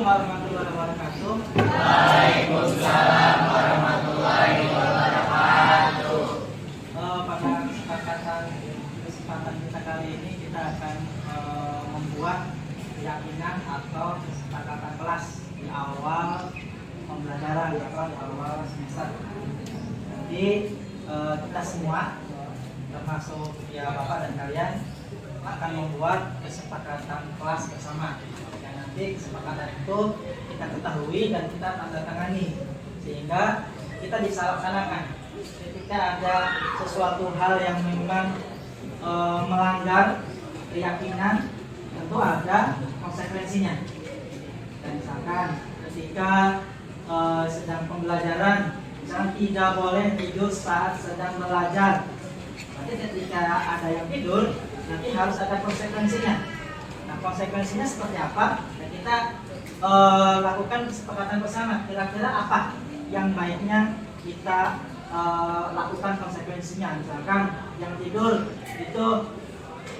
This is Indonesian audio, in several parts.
warahmatullahi wabarakatuh. Waalaikumsalam warahmatullahi wabarakatuh. Pada kesempatan kita kali ini kita akan membuat keyakinan atau kesepakatan kelas di awal pembelajaran atau di awal semester. Jadi kita semua termasuk ya Bapak dan kalian akan membuat kesepakatan kelas bersama. Dan nanti kesepakatan itu kita ketahui dan kita tanda tangani sehingga kita bisa laksanakan. Ketika ada sesuatu hal yang memang melanggar keyakinan, tentu ada konsekuensinya. Dan misalkan ketika sedang pembelajaran, misalkan tidak boleh tidur saat sedang belajar. Berarti ketika ada yang tidur, nanti harus ada konsekuensinya. Nah, konsekuensinya seperti apa? Dan kita lakukan kesepakatan bersama. Kira-kira apa yang baiknya kita lakukan konsekuensinya? Misalkan yang tidur itu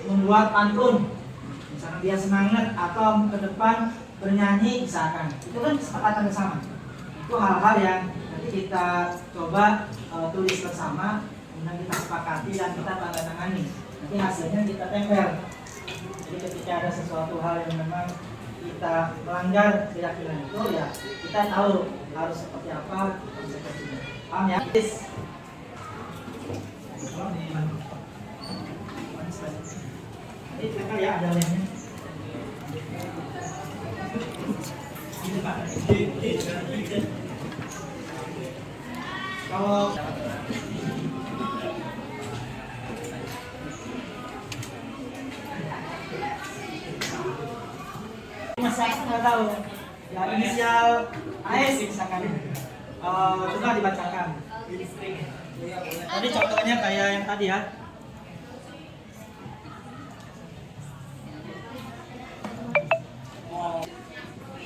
membuat pantun, misalkan dia semangat atau ke depan bernyanyi, misalkan itu kan kesepakatan bersama. Itu hal-hal yang nanti kita coba tulis bersama, kemudian kita sepakati dan kita tanda tangani. Nanti hasilnya kita tempel. Jadi ketika ada sesuatu hal yang memang kita melanggar keyakinan itu, ya kita tahu harus seperti apa konsekuensinya. Paham ya? Ini tempel ya, ada lemnya. Ini Pak. Kalau saya nggak tahu ya, inisial AS misalkan coba dibacakan. Tadi contohnya kayak yang tadi ya.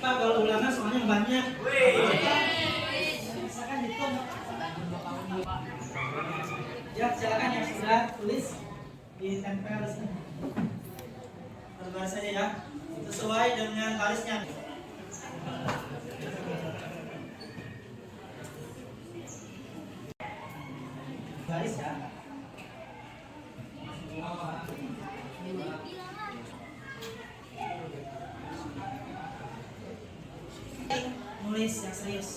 Pak kalau ulangan soalnya banyak. Misalkan hitung. Ya silakan yang sudah tulis ditempel di sini. Terbaris saja ya, sesuai dengan barisnya. Baris ya. Nulis yang serius.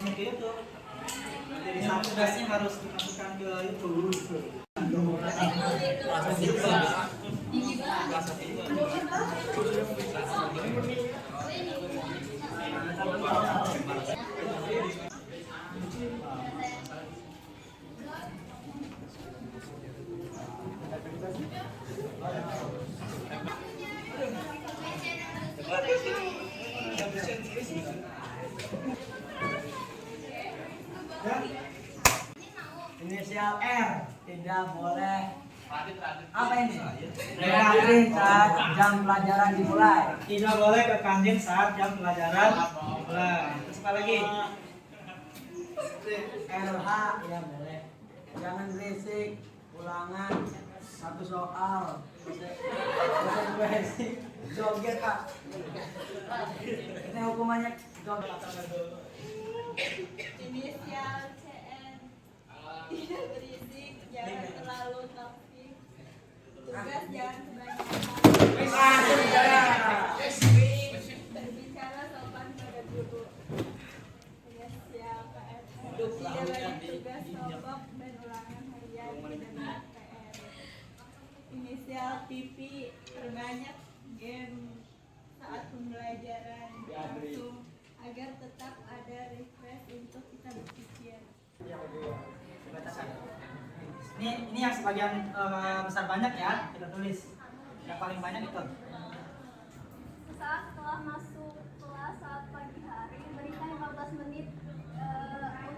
Ke YouTube. Jadi tugasnya harus dimasukkan ke YouTube. Inisial R tidak boleh apa ini? Kantin saat jam pelajaran dimulai. Tidak boleh ke kantin saat jam pelajaran dimulai. Terus apa lagi? RH ya boleh. Jangan berisik. Ulangan satu soal. Konsekuensi joget Pak. Ini hukumannya joget. Inisial CN tidak berisik, jangan terlalu toksik, tugas jangan kebanyakan, berbicara sopan pada guru. Inisial PR tidak banyak tugas kelompok dan ulangan harian tidak banyak PR. Inisial PP terbanyak game saat pembelajaran langsung agar tetap ada refresh untuk kita berpikir. Ini yang sebagian besar banyak ya, kita tulis. Yang paling banyak itu. Saat setelah masuk kelas saat pagi hari, berikan 15 menit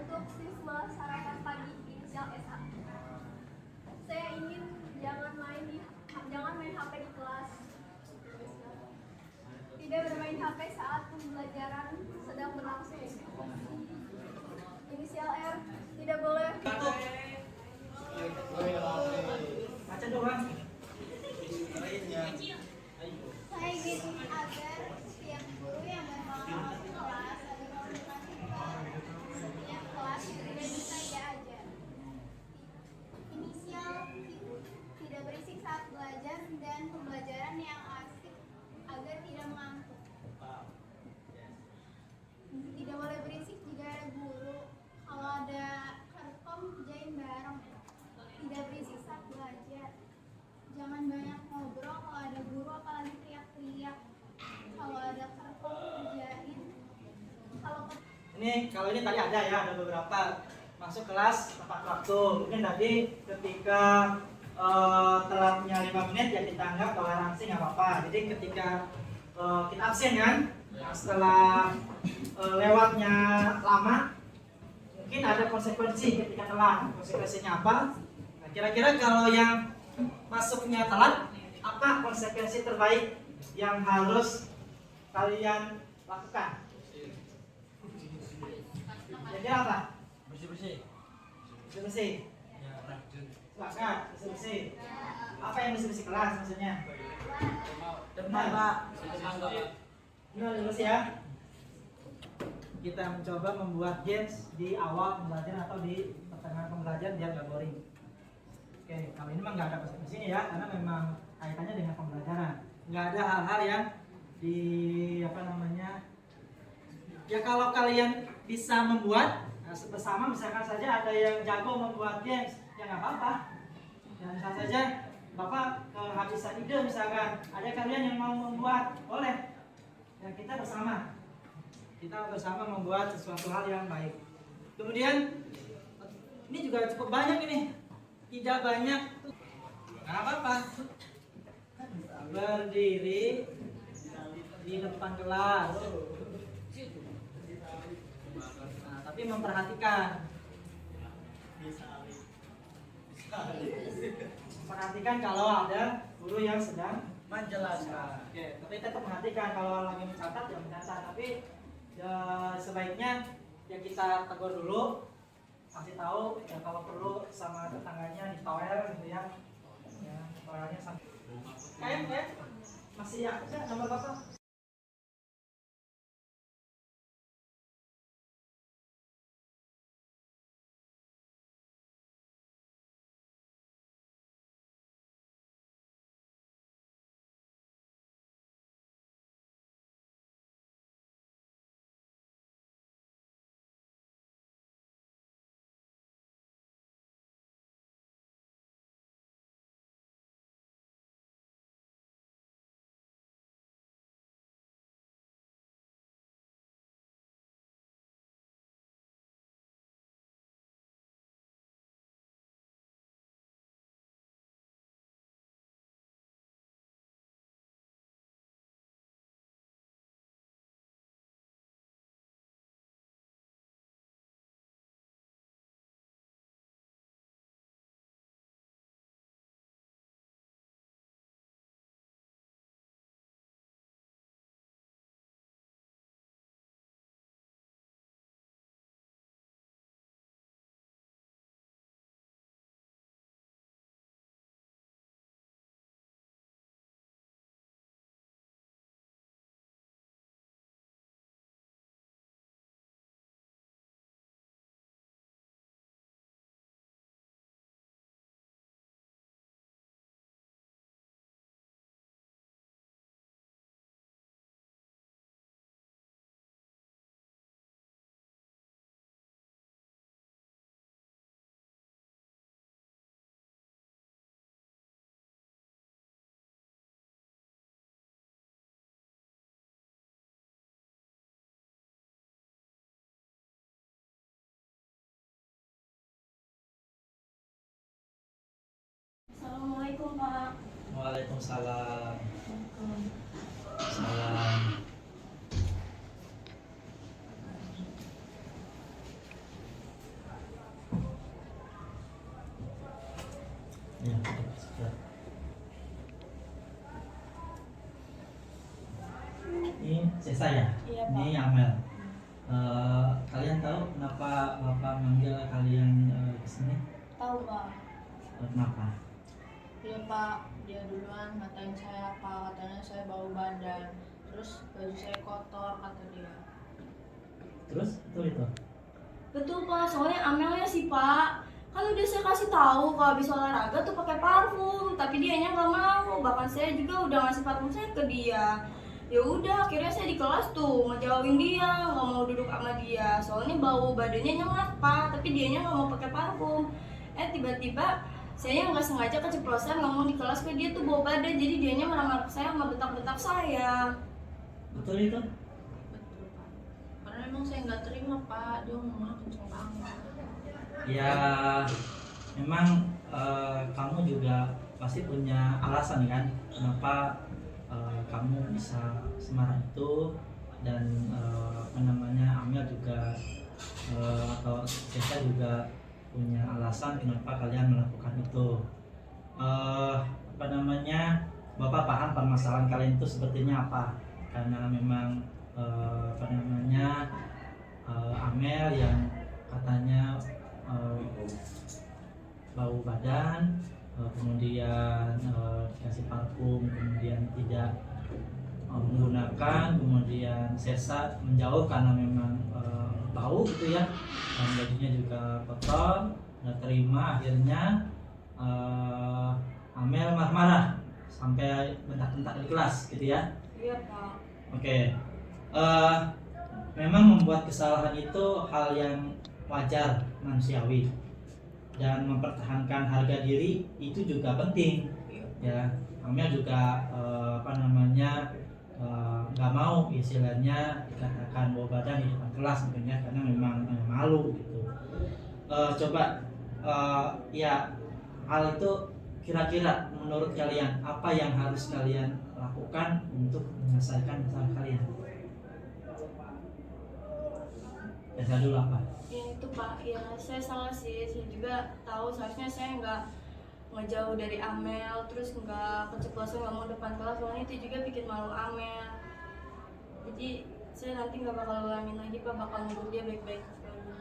untuk siswa sarapan pagi inisial SA. Saya ingin jangan main HP di kelas. Tidak bermain HP saat pembelajaran sedang berlangsung. Inisial R tidak boleh. Baca doang. Saya ingin agar setiap ini kalau ini tadi ada beberapa masuk kelas tepat waktu. Mungkin tadi ketika telatnya 5 menit ya kita anggap toleransi nggak apa-apa. Jadi ketika kita absen kan, setelah lewatnya lama, mungkin ada konsekuensi ketika telat. Konsekuensinya apa? Nah, kira-kira kalau yang masuknya telat, apa konsekuensi terbaik yang harus kalian lakukan? Kira-kira apa? Bersih-bersih. Bersih-bersih. Sepakat, bersih-bersih. Apa yang bersih-bersih kelas maksudnya? Depan Pak. Gimana bersih ya? Kita mencoba membuat games di awal pembelajaran atau di pertengahan pembelajaran biar nggak boring. Oke, kalau ini memang nggak ada bersih-bersihnya ya, karena memang kaitannya dengan pembelajaran. Nggak ada hal-hal yang di apa namanya? Ya kalau kalian bisa membuat bersama, misalkan saja ada yang jago membuat games, ya nggak apa-apa. Dan misal saja Bapak kehabisan ide misalkan, ada kalian yang mau membuat, boleh. Dan kita bersama membuat sesuatu hal yang baik. Kemudian ini juga cukup banyak ini, tidak banyak, nggak apa-apa. Berdiri di depan kelas. Nah, tapi memperhatikan. Perhatikan kalau ada guru yang sedang menjelaskan. Oke, tapi tetap perhatikan kalau lagi mencatat ya mencatat. Tapi ya, sebaiknya ya kita tegur dulu, kasih tahu ya kalau perlu sama tetangganya di tower gitu ya. Ya, towernya sampai. Kayak masih ya nomor bapak. Assalamualaikum Pak. Waalaikumsalam. Salam. Ya, ini saya. Iya, Pak. Ini Amel. Kalian tahu kenapa Bapak manggil kalian ke sini? Tahu Pak. Kenapa? Iya Pak, dia duluan ngatain saya Pak, katanya saya bau badan. Terus baju saya kotor kata dia. Terus betul itu? Betul Pak, soalnya Amelnya sih Pak. Kan udah saya kasih tahu kalau habis olahraga tuh pakai parfum, tapi dianya nggak mau. Bahkan saya juga udah ngasih parfum saya ke dia. Ya udah, akhirnya saya di kelas tuh ngejauhin dia, nggak mau duduk sama dia. Soalnya bau badannya nyengat Pak, tapi dianya nggak mau pakai parfum. Tiba-tiba saya nggak sengaja keceplosan ngomong di kelas ke dia tuh bau badan, jadi dianya marah-marah ke saya sama bentak-bentak saya. Betul itu? Betul Pak. Karena emang saya nggak terima Pak, dia ngomongnya kenceng banget. Ya, memang kamu juga pasti punya alasan kan kenapa kamu bisa semarah itu, dan apa namanya, Amel juga atau Cesa juga punya alasan kenapa kalian melakukan itu. Apa namanya, Bapak paham permasalahan kalian itu sepertinya apa, karena memang apa namanya, Amel yang katanya bau badan, kemudian dikasih parfum, kemudian tidak menggunakan, kemudian Sesa menjauh karena memang bau gitu ya, dan bajunya juga kotor, nggak terima. Akhirnya Amel marah-marah sampai bentak-bentak di kelas gitu ya. Iya Pak. Oke. Memang membuat kesalahan itu hal yang wajar, manusiawi, dan mempertahankan harga diri itu juga penting ya. Amel juga apa namanya, nggak mau istilahnya dikatakan bawa badan di depan kelas mungkin ya, karena memang malu gitu. Coba ya, hal itu kira-kira menurut kalian apa yang harus kalian lakukan untuk menyelesaikan masalah kalian? Biasa dulu apa? Ya itu Pak, ya saya salah sih, saya juga tahu seharusnya saya nggak ngejauh dari Amel, terus nggak keceplosan nggak mau depan kelas, soalnya itu juga bikin malu Amel. Jadi saya nanti nggak bakal ulangin lagi Pak, bakal ngurus dia baik-baik lagi.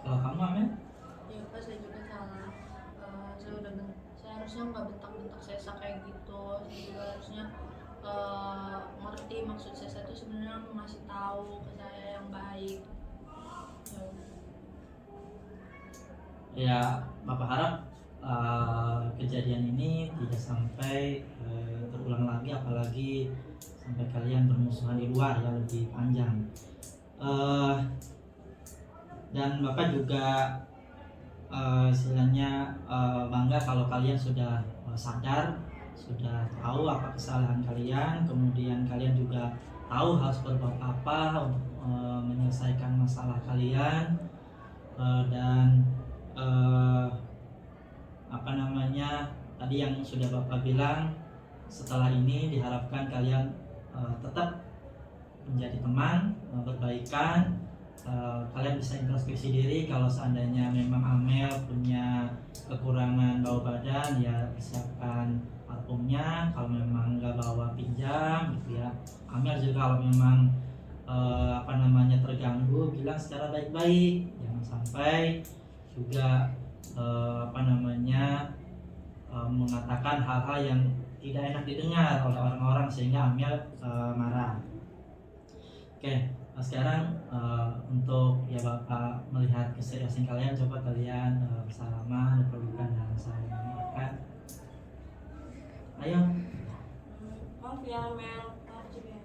Kalau kamu Amel? Ya Pak, saya juga salah. Saya harusnya nggak bentak-bentak Sesa kayak gitu. Saya juga harusnya ngerti maksud Sesa itu sebenarnya ngasih tahu ke saya yang baik. Ya, Bapak harap kejadian ini tidak sampai terulang lagi, apalagi sampai kalian bermusuhan di luar ya, lebih panjang. Dan Bapak juga istilahnya bangga kalau kalian sudah sadar, sudah tahu apa kesalahan kalian, kemudian kalian juga tahu harus berbuat apa untuk menyelesaikan masalah kalian, dan apa namanya, tadi yang sudah Bapak bilang, setelah ini diharapkan kalian tetap menjadi teman, berbaikan. Kalian bisa introspeksi diri, kalau seandainya memang Amel punya kekurangan bau badan ya persiapkan parfumnya, kalau memang nggak bawa pinjam gitu ya. Amel juga kalau memang apa namanya terganggu, bilang secara baik-baik, jangan sampai juga apa namanya mengatakan hal-hal yang tidak enak didengar oleh orang-orang sehingga Amel marah. Oke, sekarang untuk ya Bapak melihat keseriusan kalian, coba kalian bersalaman, berpelukan dan saling mengucapkan. Ayo. Maaf ya Mel, maaf juga.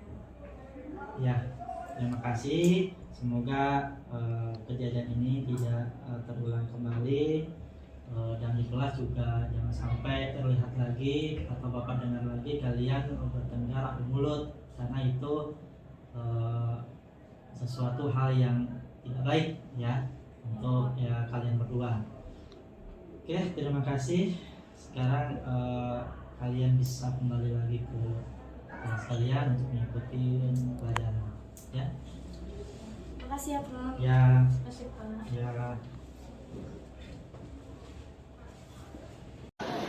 Ya, terima kasih. Semoga kejadian ini tidak terulang kembali, dan di kelas juga jangan sampai terlihat lagi atau Bapak dengar lagi kalian bertengkar adu mulut, karena itu sesuatu hal yang tidak baik ya untuk ya kalian berdua. Oke, terima kasih. Sekarang kalian bisa kembali lagi ke kelas kalian untuk mengikuti pelajaran ya. Makasih ya Pak. Ya. Makasih Pak. Ya.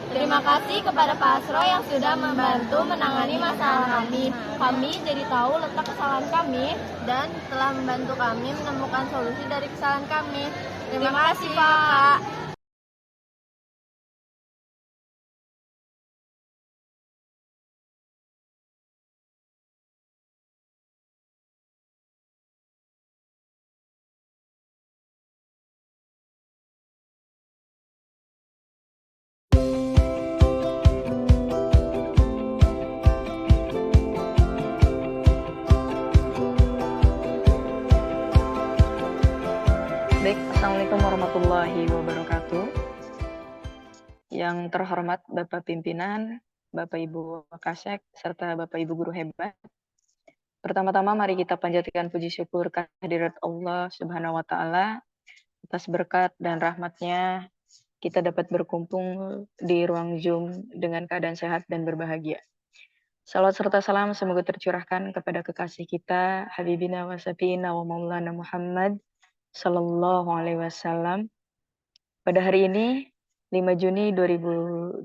Terima kasih kepada Pak Asro yang sudah membantu menangani masalah kami. Kami jadi tahu letak kesalahan kami dan telah membantu kami menemukan solusi dari kesalahan kami. Terima kasih Pak. Baik, Assalamualaikum warahmatullahi wabarakatuh. Yang terhormat Bapak Pimpinan, Bapak Ibu Kasek, serta Bapak Ibu Guru hebat. Pertama-tama mari kita panjatkan puji syukur kehadirat Allah Subhanahu wa taala atas berkat dan rahmatnya kita dapat berkumpul di ruang Zoom dengan keadaan sehat dan berbahagia. Salawat serta salam semoga tercurahkan kepada kekasih kita Habibina wa Syafiina wa Maulana Muhammad sallallahu alaihi wasallam. Pada hari ini 5 Juni 2024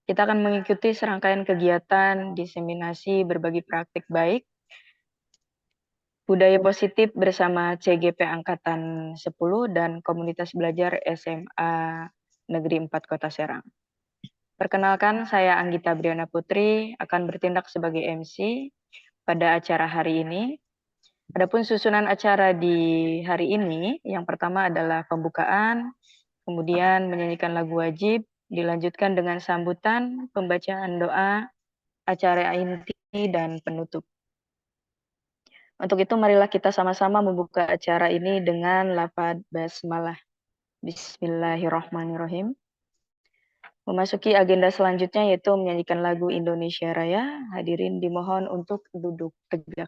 kita akan mengikuti serangkaian kegiatan diseminasi berbagi praktik baik budaya positif bersama CGP Angkatan 10 dan komunitas belajar SMA Negeri 4 Kota Serang. Perkenalkan, saya Anggita Briana Putri akan bertindak sebagai MC pada acara hari ini. Adapun susunan acara di hari ini, yang pertama adalah pembukaan, kemudian menyanyikan lagu wajib, dilanjutkan dengan sambutan, pembacaan doa, acara inti, dan penutup. Untuk itu marilah kita sama-sama membuka acara ini dengan lafaz basmalah. Bismillahirrahmanirrahim. Memasuki agenda selanjutnya yaitu menyanyikan lagu Indonesia Raya. Hadirin dimohon untuk duduk tegak.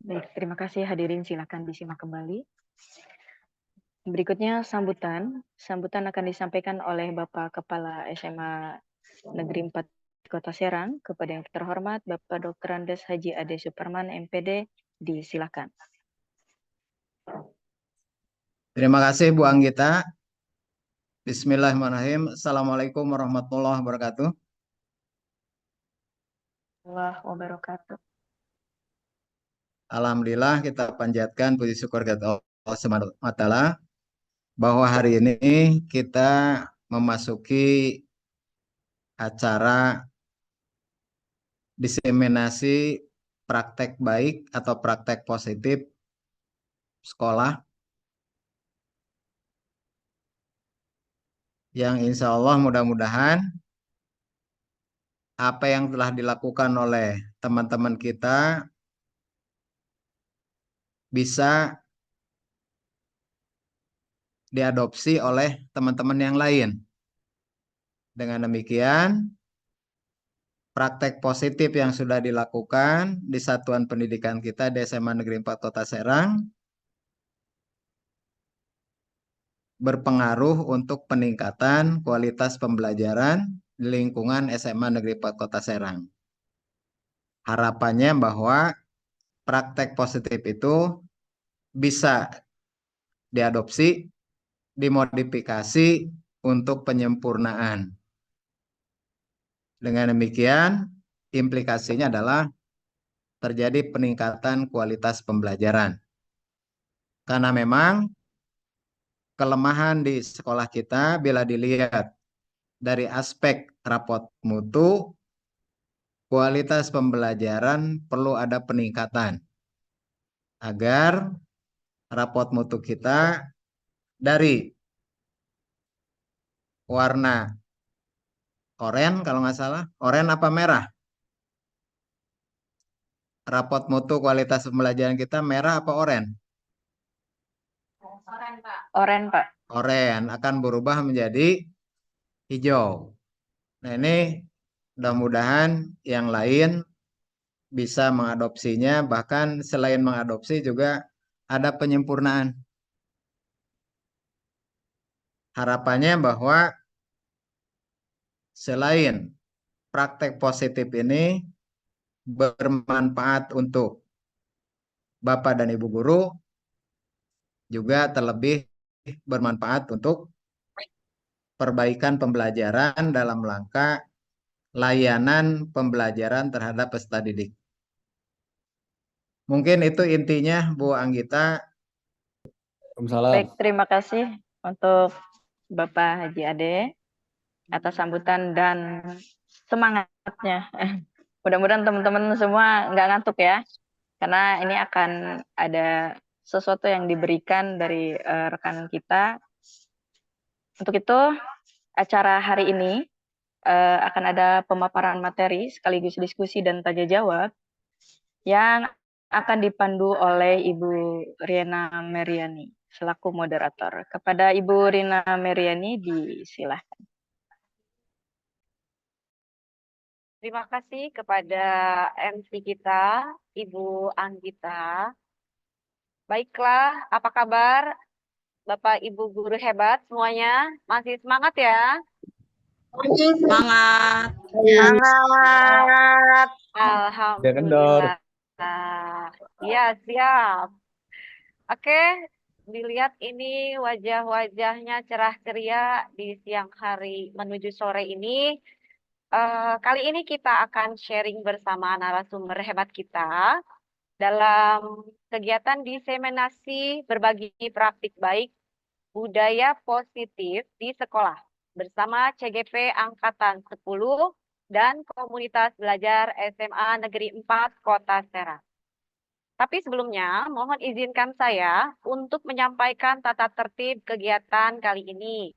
Baik, terima kasih hadirin, silakan disimak kembali. Berikutnya sambutan. Sambutan akan disampaikan oleh Bapak Kepala SMA Negeri 4 Kota Serang. Kepada yang terhormat Bapak Dr. Andes Haji Ade Suparman MPD, disilakan. Terima kasih Bu Anggita. Bismillahirrahmanirrahim. Assalamualaikum warahmatullahi wabarakatuh. Warahmatullahi wabarakatuh. Alhamdulillah kita panjatkan puji syukur kepada Allah Subhanahu wa taala bahwa hari ini kita memasuki acara diseminasi praktek baik atau praktek positif sekolah yang insya Allah mudah-mudahan apa yang telah dilakukan oleh teman-teman kita bisa diadopsi oleh teman-teman yang lain. Dengan demikian, praktek positif yang sudah dilakukan di satuan pendidikan kita di SMA Negeri 4 Kota Serang berpengaruh untuk peningkatan kualitas pembelajaran di lingkungan SMA Negeri 4 Kota Serang. Harapannya bahwa praktek positif itu bisa diadopsi, dimodifikasi untuk penyempurnaan. Dengan demikian, implikasinya adalah terjadi peningkatan kualitas pembelajaran. Karena memang kelemahan di sekolah kita bila dilihat dari aspek rapot mutu, kualitas pembelajaran perlu ada peningkatan agar rapot mutu kita dari warna oranye kalau nggak salah, oranye apa merah? Rapot mutu kualitas pembelajaran kita merah apa oranye? Oren, Pak. Oranye akan berubah menjadi hijau. Nah ini mudah-mudahan yang lain bisa mengadopsinya, bahkan selain mengadopsi juga ada penyempurnaan. Harapannya bahwa selain praktek positif ini bermanfaat untuk Bapak dan Ibu guru, juga terlebih bermanfaat untuk perbaikan pembelajaran dalam rangka layanan pembelajaran terhadap peserta didik. Mungkin itu intinya, Bu Anggita. Baik, terima kasih untuk Bapak Haji Ade atas sambutan dan semangatnya. Mudah-mudahan teman-teman semua nggak ngantuk ya, karena ini akan ada sesuatu yang diberikan dari rekan kita. Untuk itu, acara hari ini akan ada pemaparan materi sekaligus diskusi dan tanya jawab yang akan dipandu oleh Ibu Riana Meriani selaku moderator. Kepada Ibu Rina Meriani disilahkan. Terima kasih kepada MC kita, Ibu Anggita. Baiklah, apa kabar Bapak Ibu guru hebat semuanya? Masih semangat ya? Semangat. Semangat. Alhamdulillah. Ya, siap. Oke, dilihat ini wajah-wajahnya cerah ceria di siang hari menuju sore ini. Kali ini kita akan sharing bersama narasumber hebat kita dalam kegiatan diseminasi berbagi praktik baik budaya positif di sekolah bersama CGP Angkatan 10 dan Komunitas Belajar SMA Negeri 4 Kota Serang. Tapi sebelumnya, mohon izinkan saya untuk menyampaikan tata tertib kegiatan kali ini.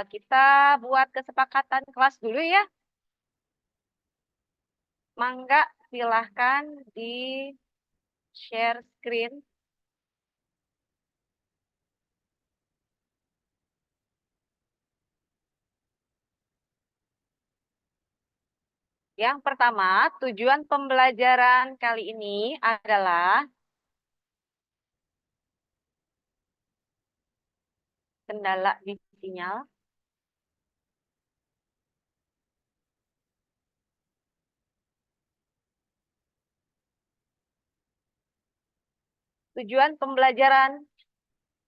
Kita buat kesepakatan kelas dulu ya. Mangga silahkan di share screen. Yang pertama, tujuan pembelajaran kali ini adalah kendala di sinyal. Tujuan pembelajaran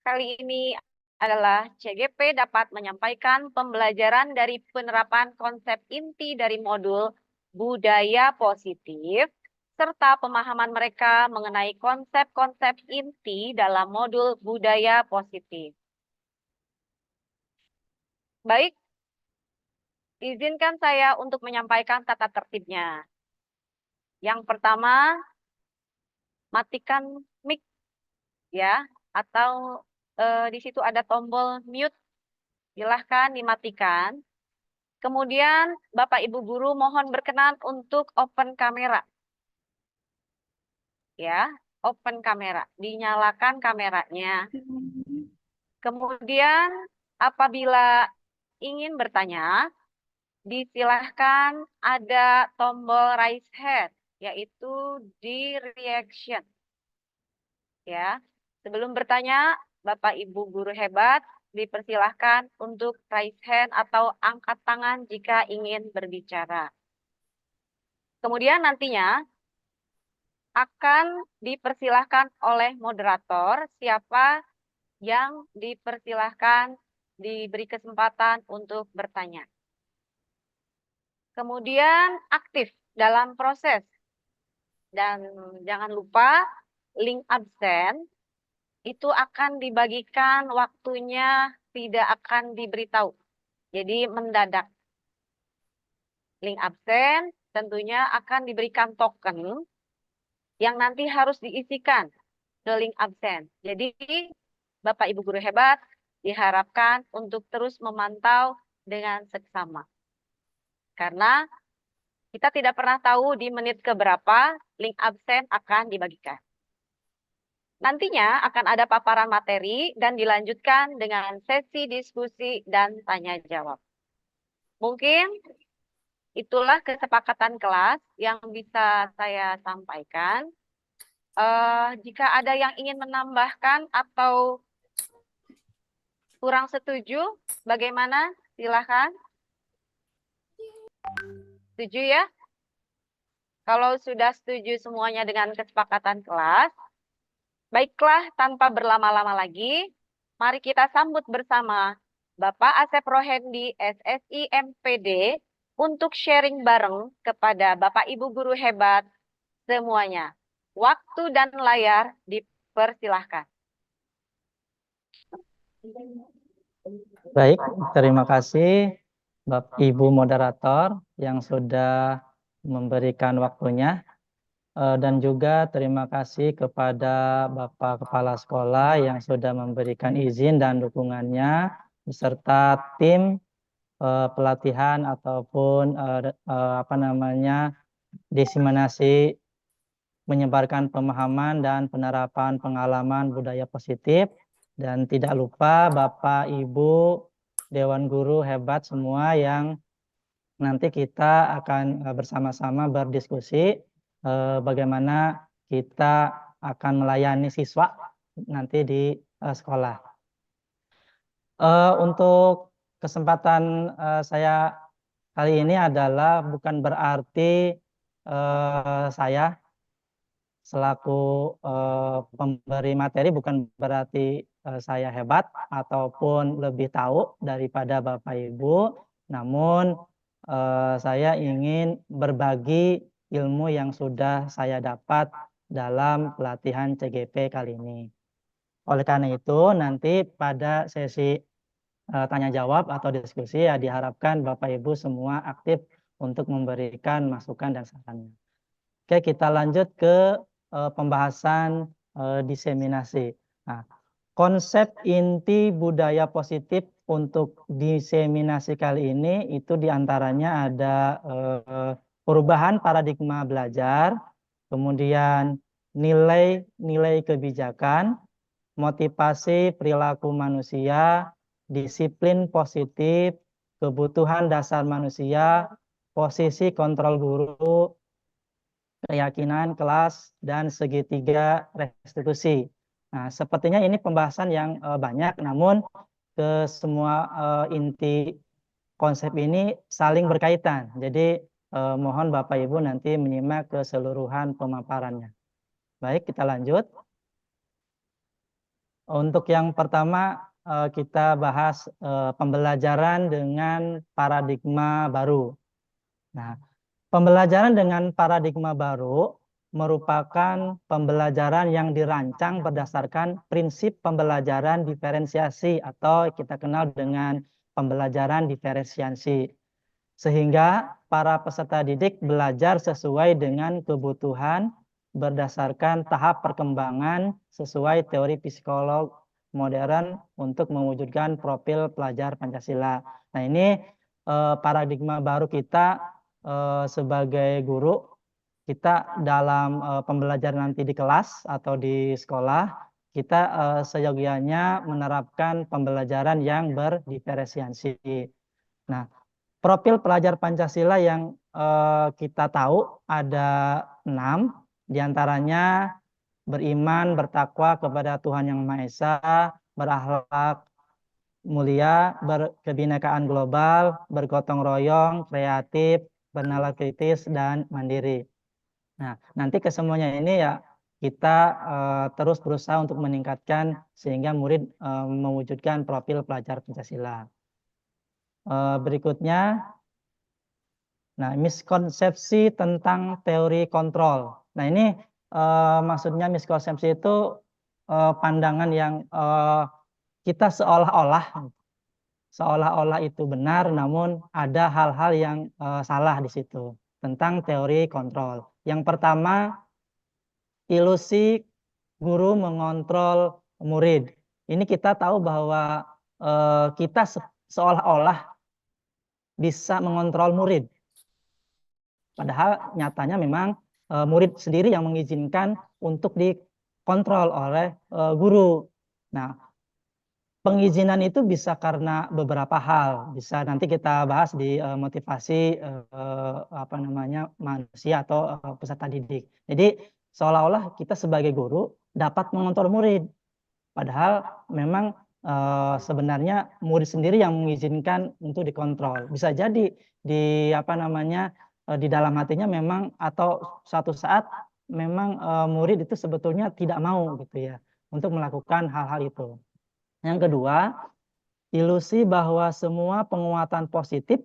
kali ini adalah CGP dapat menyampaikan pembelajaran dari penerapan konsep inti dari modul budaya positif, serta pemahaman mereka mengenai konsep-konsep inti dalam modul budaya positif. Baik, izinkan saya untuk menyampaikan tata tertibnya. Yang pertama, matikan mic ya, atau di situ ada tombol mute, silahkan dimatikan. Kemudian Bapak Ibu Guru mohon berkenan untuk open kamera. Ya, open kamera, dinyalakan kameranya. Kemudian apabila ingin bertanya, disilahkan ada tombol raise hand, yaitu di reaction. Ya, sebelum bertanya, Bapak Ibu Guru hebat, dipersilahkan untuk raise hand atau angkat tangan jika ingin berbicara. Kemudian nantinya akan dipersilahkan oleh moderator siapa yang dipersilahkan diberi kesempatan untuk bertanya. Kemudian aktif dalam proses. Dan jangan lupa link absen itu akan dibagikan waktunya, tidak akan diberitahu. Jadi mendadak. Link absen tentunya akan diberikan token yang nanti harus diisikan ke link absen. Jadi Bapak Ibu guru hebat diharapkan untuk terus memantau dengan seksama. Karena kita tidak pernah tahu di menit keberapa link absen akan dibagikan. Nantinya akan ada paparan materi dan dilanjutkan dengan sesi diskusi dan tanya jawab. Mungkin itulah kesepakatan kelas yang bisa saya sampaikan. Jika ada yang ingin menambahkan atau kurang setuju, bagaimana? Silahkan. Setuju ya? Kalau sudah setuju semuanya dengan kesepakatan kelas, baiklah tanpa berlama-lama lagi, mari kita sambut bersama Bapak Asep Rohendi, SSI MPD, untuk sharing bareng kepada Bapak Ibu guru hebat semuanya. Waktu dan layar dipersilahkan. Baik, terima kasih Bapak Ibu moderator yang sudah memberikan waktunya. Dan juga terima kasih kepada Bapak Kepala Sekolah yang sudah memberikan izin dan dukungannya beserta tim pelatihan ataupun diseminasi menyebarkan pemahaman dan penerapan pengalaman budaya positif. Dan tidak lupa Bapak Ibu Dewan Guru hebat semua yang nanti kita akan bersama-sama berdiskusi bagaimana kita akan melayani siswa nanti di sekolah. Untuk kesempatan saya kali ini adalah bukan berarti saya selaku pemberi materi bukan berarti saya hebat ataupun lebih tahu daripada Bapak Ibu, namun saya ingin berbagi ilmu yang sudah saya dapat dalam pelatihan CGP kali ini. Oleh karena itu, nanti pada sesi tanya jawab atau diskusi ya diharapkan Bapak Ibu semua aktif untuk memberikan masukan dan sarannya. Oke, kita lanjut ke pembahasan diseminasi. Nah, konsep inti budaya positif untuk diseminasi kali ini itu diantaranya ada perubahan paradigma belajar, kemudian nilai-nilai kebijakan, motivasi perilaku manusia, disiplin positif, kebutuhan dasar manusia, posisi kontrol guru, keyakinan kelas, dan segitiga restitusi. Nah, sepertinya ini pembahasan yang banyak, namun ke semua inti konsep ini saling berkaitan. Jadi mohon Bapak Ibu nanti menyimak keseluruhan pemaparannya. Baik, kita lanjut. Untuk yang pertama kita bahas pembelajaran dengan paradigma baru. Nah, pembelajaran dengan paradigma baru merupakan pembelajaran yang dirancang berdasarkan prinsip pembelajaran diferensiasi atau kita kenal dengan pembelajaran diferensiasi. Sehingga para peserta didik belajar sesuai dengan kebutuhan berdasarkan tahap perkembangan sesuai teori psikolog modern untuk mewujudkan profil pelajar Pancasila. Nah, ini paradigma baru kita sebagai guru, kita dalam pembelajaran nanti di kelas atau di sekolah, kita seyogianya menerapkan pembelajaran yang berdiferensiasi. Nah, profil pelajar Pancasila yang kita tahu ada 6, diantaranya beriman, bertakwa kepada Tuhan Yang Maha Esa, berakhlak mulia, berkebinekaan global, bergotong royong, kreatif, bernalar kritis, dan mandiri. Nah, nanti kesemuanya ini ya kita terus berusaha untuk meningkatkan sehingga murid mewujudkan profil pelajar Pancasila. Berikutnya, nah miskonsepsi tentang teori kontrol. Nah ini maksudnya miskonsepsi itu pandangan yang kita seolah-olah itu benar, namun ada hal-hal yang salah di situ tentang teori kontrol. Yang pertama, ilusi guru mengontrol murid. Ini kita tahu bahwa kita seolah-olah bisa mengontrol murid. Padahal nyatanya memang murid sendiri yang mengizinkan untuk dikontrol oleh guru. Nah, pengizinan itu bisa karena beberapa hal. Bisa nanti kita bahas di motivasi manusia atau peserta didik. Jadi seolah-olah kita sebagai guru dapat mengontrol murid. Padahal memang sebenarnya murid sendiri yang mengizinkan untuk dikontrol. Bisa jadi di di dalam hatinya memang atau suatu saat memang murid itu sebetulnya tidak mau gitu ya untuk melakukan hal-hal itu. Yang kedua, ilusi bahwa semua penguatan positif,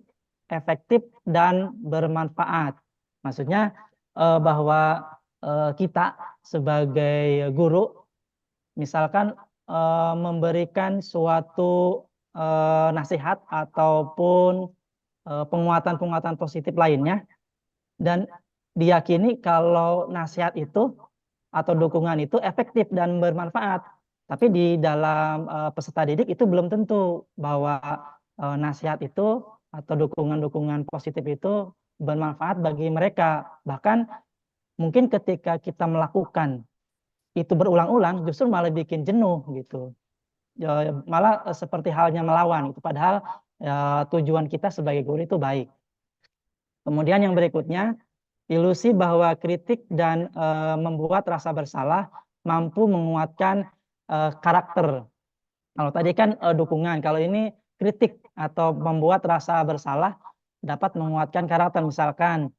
efektif dan bermanfaat. Maksudnya bahwa kita sebagai guru misalkan memberikan suatu nasihat ataupun penguatan-penguatan positif lainnya dan diyakini kalau nasihat itu atau dukungan itu efektif dan bermanfaat. Tapi di dalam peserta didik itu belum tentu bahwa nasihat itu atau dukungan-dukungan positif itu bermanfaat bagi mereka. Bahkan mungkin ketika kita melakukan itu berulang-ulang justru malah bikin jenuh gitu. Malah seperti halnya melawan gitu. Padahal tujuan kita sebagai guru itu baik. Kemudian yang berikutnya, ilusi bahwa kritik dan membuat rasa bersalah mampu menguatkan karakter. Kalau tadi kan dukungan, kalau ini kritik atau membuat rasa bersalah dapat menguatkan karakter. Misalkan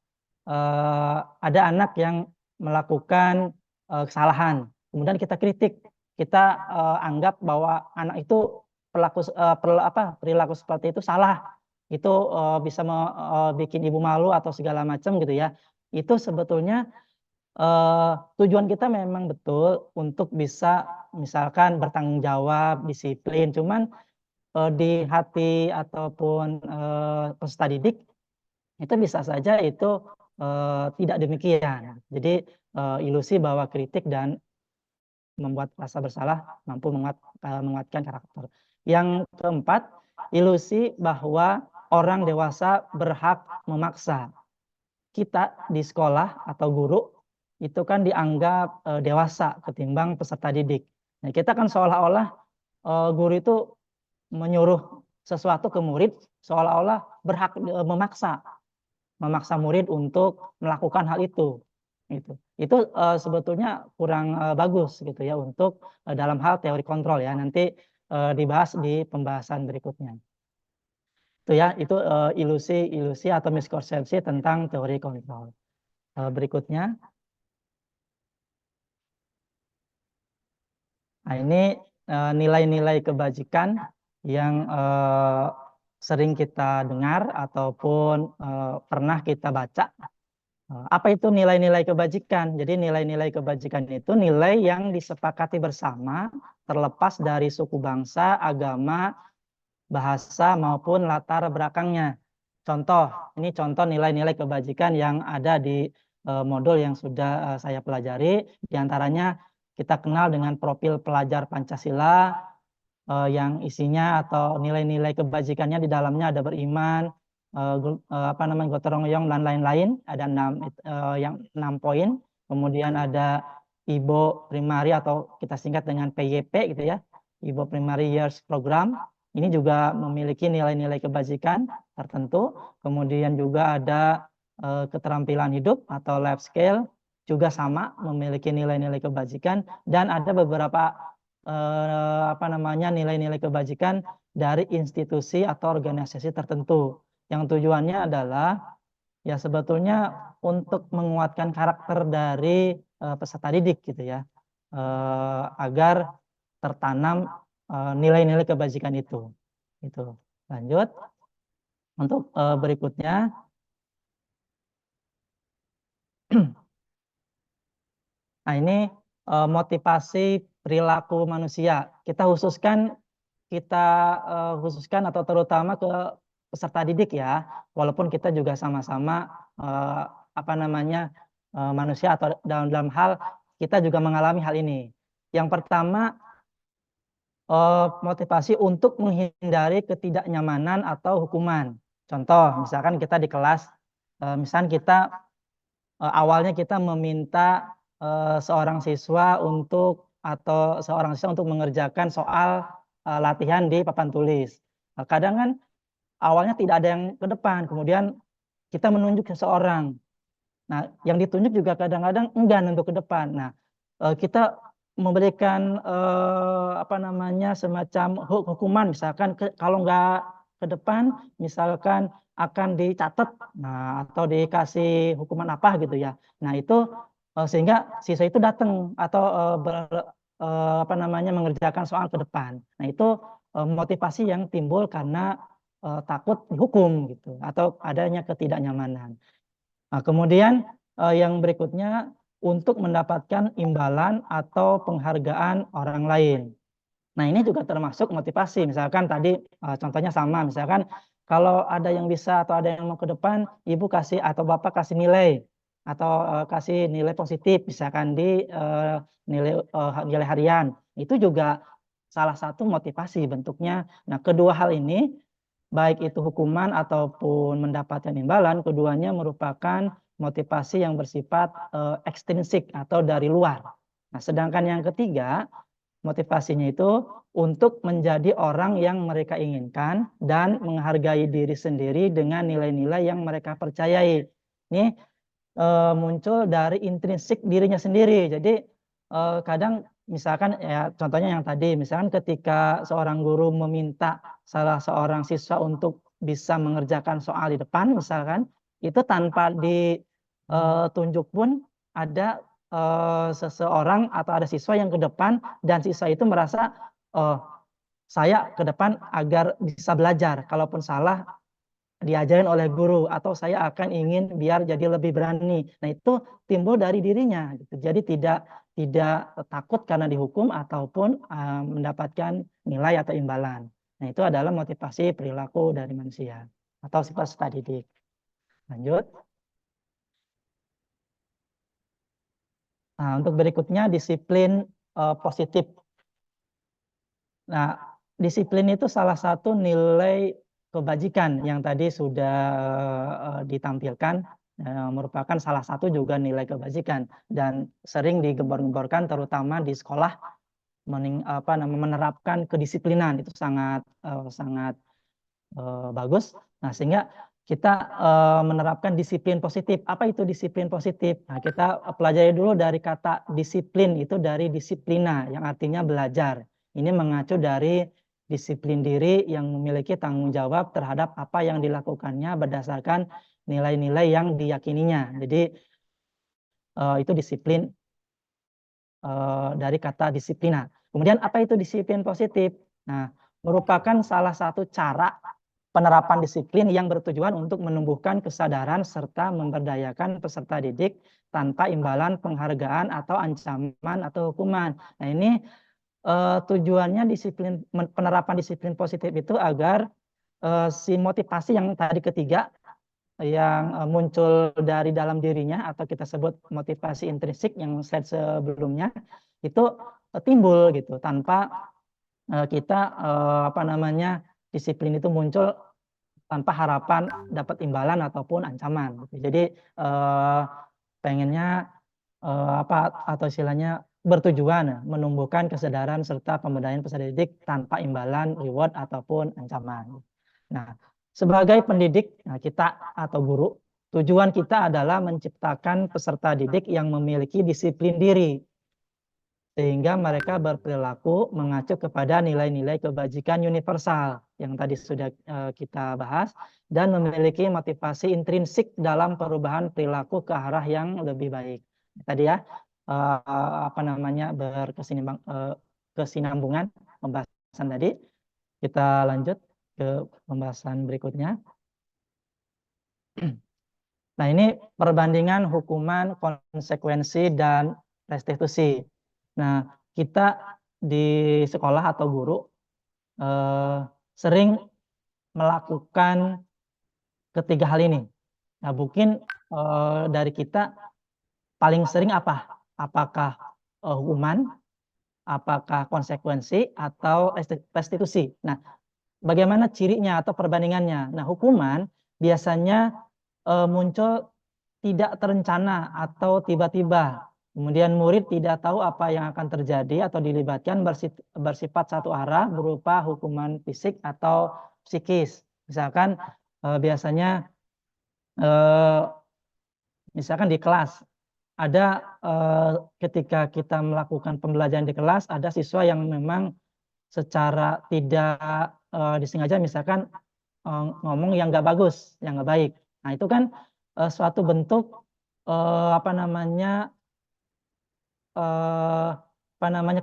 ada anak yang melakukan kesalahan, kemudian kita kritik, kita anggap bahwa anak itu perilaku seperti itu salah, itu bisa bikin ibu malu atau segala macam gitu ya. Itu sebetulnya tujuan kita memang betul untuk bisa misalkan bertanggung jawab, disiplin, cuman di hati ataupun peserta didik itu bisa saja itu tidak demikian. Jadi ilusi bahwa kritik dan membuat rasa bersalah mampu menguatkan karakter. Yang keempat, ilusi bahwa orang dewasa berhak memaksa. Kita di sekolah atau guru itu kan dianggap dewasa ketimbang peserta didik. Nah, kita kan seolah-olah guru itu menyuruh sesuatu ke murid seolah-olah berhak memaksa murid untuk melakukan hal itu. Itu sebetulnya kurang bagus gitu ya untuk dalam hal teori kontrol ya. Nanti dibahas di pembahasan berikutnya. Itu ya, itu ilusi atau miskonsepsi tentang teori kontrol. Berikutnya. Nah, ini nilai-nilai kebajikan yang sering kita dengar ataupun pernah kita baca. Apa itu nilai-nilai kebajikan? Jadi nilai-nilai kebajikan itu nilai yang disepakati bersama terlepas dari suku bangsa, agama, bahasa maupun latar belakangnya. Contoh, ini contoh nilai-nilai kebajikan yang ada di modul yang sudah saya pelajari. Di antaranya kita kenal dengan profil pelajar Pancasila yang isinya atau nilai-nilai kebajikannya di dalamnya ada beriman, gotong royong dan lain-lain. Ada 6 poin. Kemudian ada IBO primary atau kita singkat dengan PYP gitu ya, IBO Primary Years Program. Ini juga memiliki nilai-nilai kebajikan tertentu. Kemudian juga ada keterampilan hidup atau life skill juga sama memiliki nilai-nilai kebajikan, dan ada beberapa nilai-nilai kebajikan dari institusi atau organisasi tertentu yang tujuannya adalah ya sebetulnya untuk menguatkan karakter dari peserta didik gitu ya, agar tertanam nilai-nilai kebajikan itu. Lanjut untuk berikutnya. Nah, ini motivasi perilaku manusia. Kita khususkan atau terutama ke peserta didik ya, walaupun kita juga sama-sama manusia atau dalam hal kita juga mengalami hal ini. Yang pertama, motivasi untuk menghindari ketidaknyamanan atau hukuman. Contoh, misalkan kita di kelas, misalkan kita awalnya kita meminta seorang siswa untuk mengerjakan soal latihan di papan tulis. Kadang kan awalnya tidak ada yang ke depan, kemudian kita menunjuk seseorang. Nah, yang ditunjuk juga kadang-kadang enggan untuk ke depan. Nah, kita memberikan semacam hukuman, misalkan kalau nggak ke depan, misalkan akan dicatat, nah atau dikasih hukuman apa gitu ya. Nah itu sehingga siswa itu datang atau mengerjakan soal ke depan. Nah itu motivasi yang timbul karena takut dihukum gitu atau adanya ketidaknyamanan. Nah, kemudian yang berikutnya untuk mendapatkan imbalan atau penghargaan orang lain. Nah, ini juga termasuk motivasi. Misalkan tadi contohnya sama, misalkan kalau ada yang bisa atau ada yang mau ke depan, ibu kasih atau bapak kasih nilai atau kasih nilai positif, misalkan di nilai harian. Itu juga salah satu motivasi bentuknya. Nah, kedua hal ini baik itu hukuman ataupun mendapatkan imbalan, keduanya merupakan motivasi yang bersifat ekstrinsik atau dari luar. Nah, sedangkan yang ketiga, motivasinya itu untuk menjadi orang yang mereka inginkan dan menghargai diri sendiri dengan nilai-nilai yang mereka percayai. Ini muncul dari intrinsik dirinya sendiri. Jadi kadang misalkan ya contohnya yang tadi, misalkan ketika seorang guru meminta salah seorang siswa untuk bisa mengerjakan soal di depan misalkan, itu tanpa ditunjuk pun ada seseorang atau ada siswa yang ke depan dan siswa itu merasa saya ke depan agar bisa belajar, kalaupun salah diajarin oleh guru atau saya akan ingin biar jadi lebih berani. Nah, itu timbul dari dirinya gitu. Jadi tidak takut karena dihukum ataupun mendapatkan nilai atau imbalan. Nah, itu adalah motivasi perilaku dari manusia atau sifat peserta didik. Lanjut. Nah, untuk berikutnya disiplin positif. Nah, disiplin itu salah satu nilai kebajikan yang tadi sudah ditampilkan, merupakan salah satu juga nilai kebajikan dan sering digembor-gemborkan terutama di sekolah menerapkan kedisiplinan itu sangat bagus. Nah, sehingga kita menerapkan disiplin positif. Apa itu disiplin positif? Nah, kita pelajari dulu dari kata disiplin, itu dari disiplina yang artinya belajar. Ini mengacu dari disiplin diri yang memiliki tanggung jawab terhadap apa yang dilakukannya berdasarkan nilai-nilai yang diyakininya. Jadi itu disiplin dari kata disiplina. Kemudian apa itu disiplin positif? Nah, merupakan salah satu cara penerapan disiplin yang bertujuan untuk menumbuhkan kesadaran serta memberdayakan peserta didik tanpa imbalan penghargaan atau ancaman atau hukuman. Nah, ini tujuannya penerapan disiplin positif itu agar si motivasi yang tadi ketiga yang muncul dari dalam dirinya atau kita sebut motivasi intrinsik yang slide sebelumnya itu timbul gitu tanpa kita disiplin itu muncul tanpa harapan dapat imbalan ataupun ancaman. Jadi pengennya atau istilahnya bertujuan menumbuhkan kesadaran serta pemberdayaan peserta didik tanpa imbalan, reward ataupun ancaman. Nah, sebagai pendidik kita atau guru, tujuan kita adalah menciptakan peserta didik yang memiliki disiplin diri sehingga mereka berperilaku mengacu kepada nilai-nilai kebajikan universal yang tadi sudah kita bahas dan memiliki motivasi intrinsik dalam perubahan perilaku ke arah yang lebih baik. Tadi ya berkesinambungan pembahasan tadi. Kita lanjut ke pembahasan berikutnya. Nah, ini perbandingan hukuman, konsekuensi dan restitusi. Nah, kita di sekolah atau guru sering melakukan ketiga hal ini. Nah, mungkin dari kita paling sering apa? Apakah hukuman, apakah konsekuensi, atau restitusi? Nah, bagaimana cirinya atau perbandingannya? Nah, hukuman biasanya muncul tidak terencana atau tiba-tiba. Kemudian murid tidak tahu apa yang akan terjadi atau dilibatkan bersifat satu arah berupa hukuman fisik atau psikis. Misalkan biasanya misalkan di kelas ada ketika kita melakukan pembelajaran di kelas ada siswa yang memang secara tidak disengaja misalkan ngomong yang nggak bagus, yang nggak baik. Nah itu kan suatu bentuk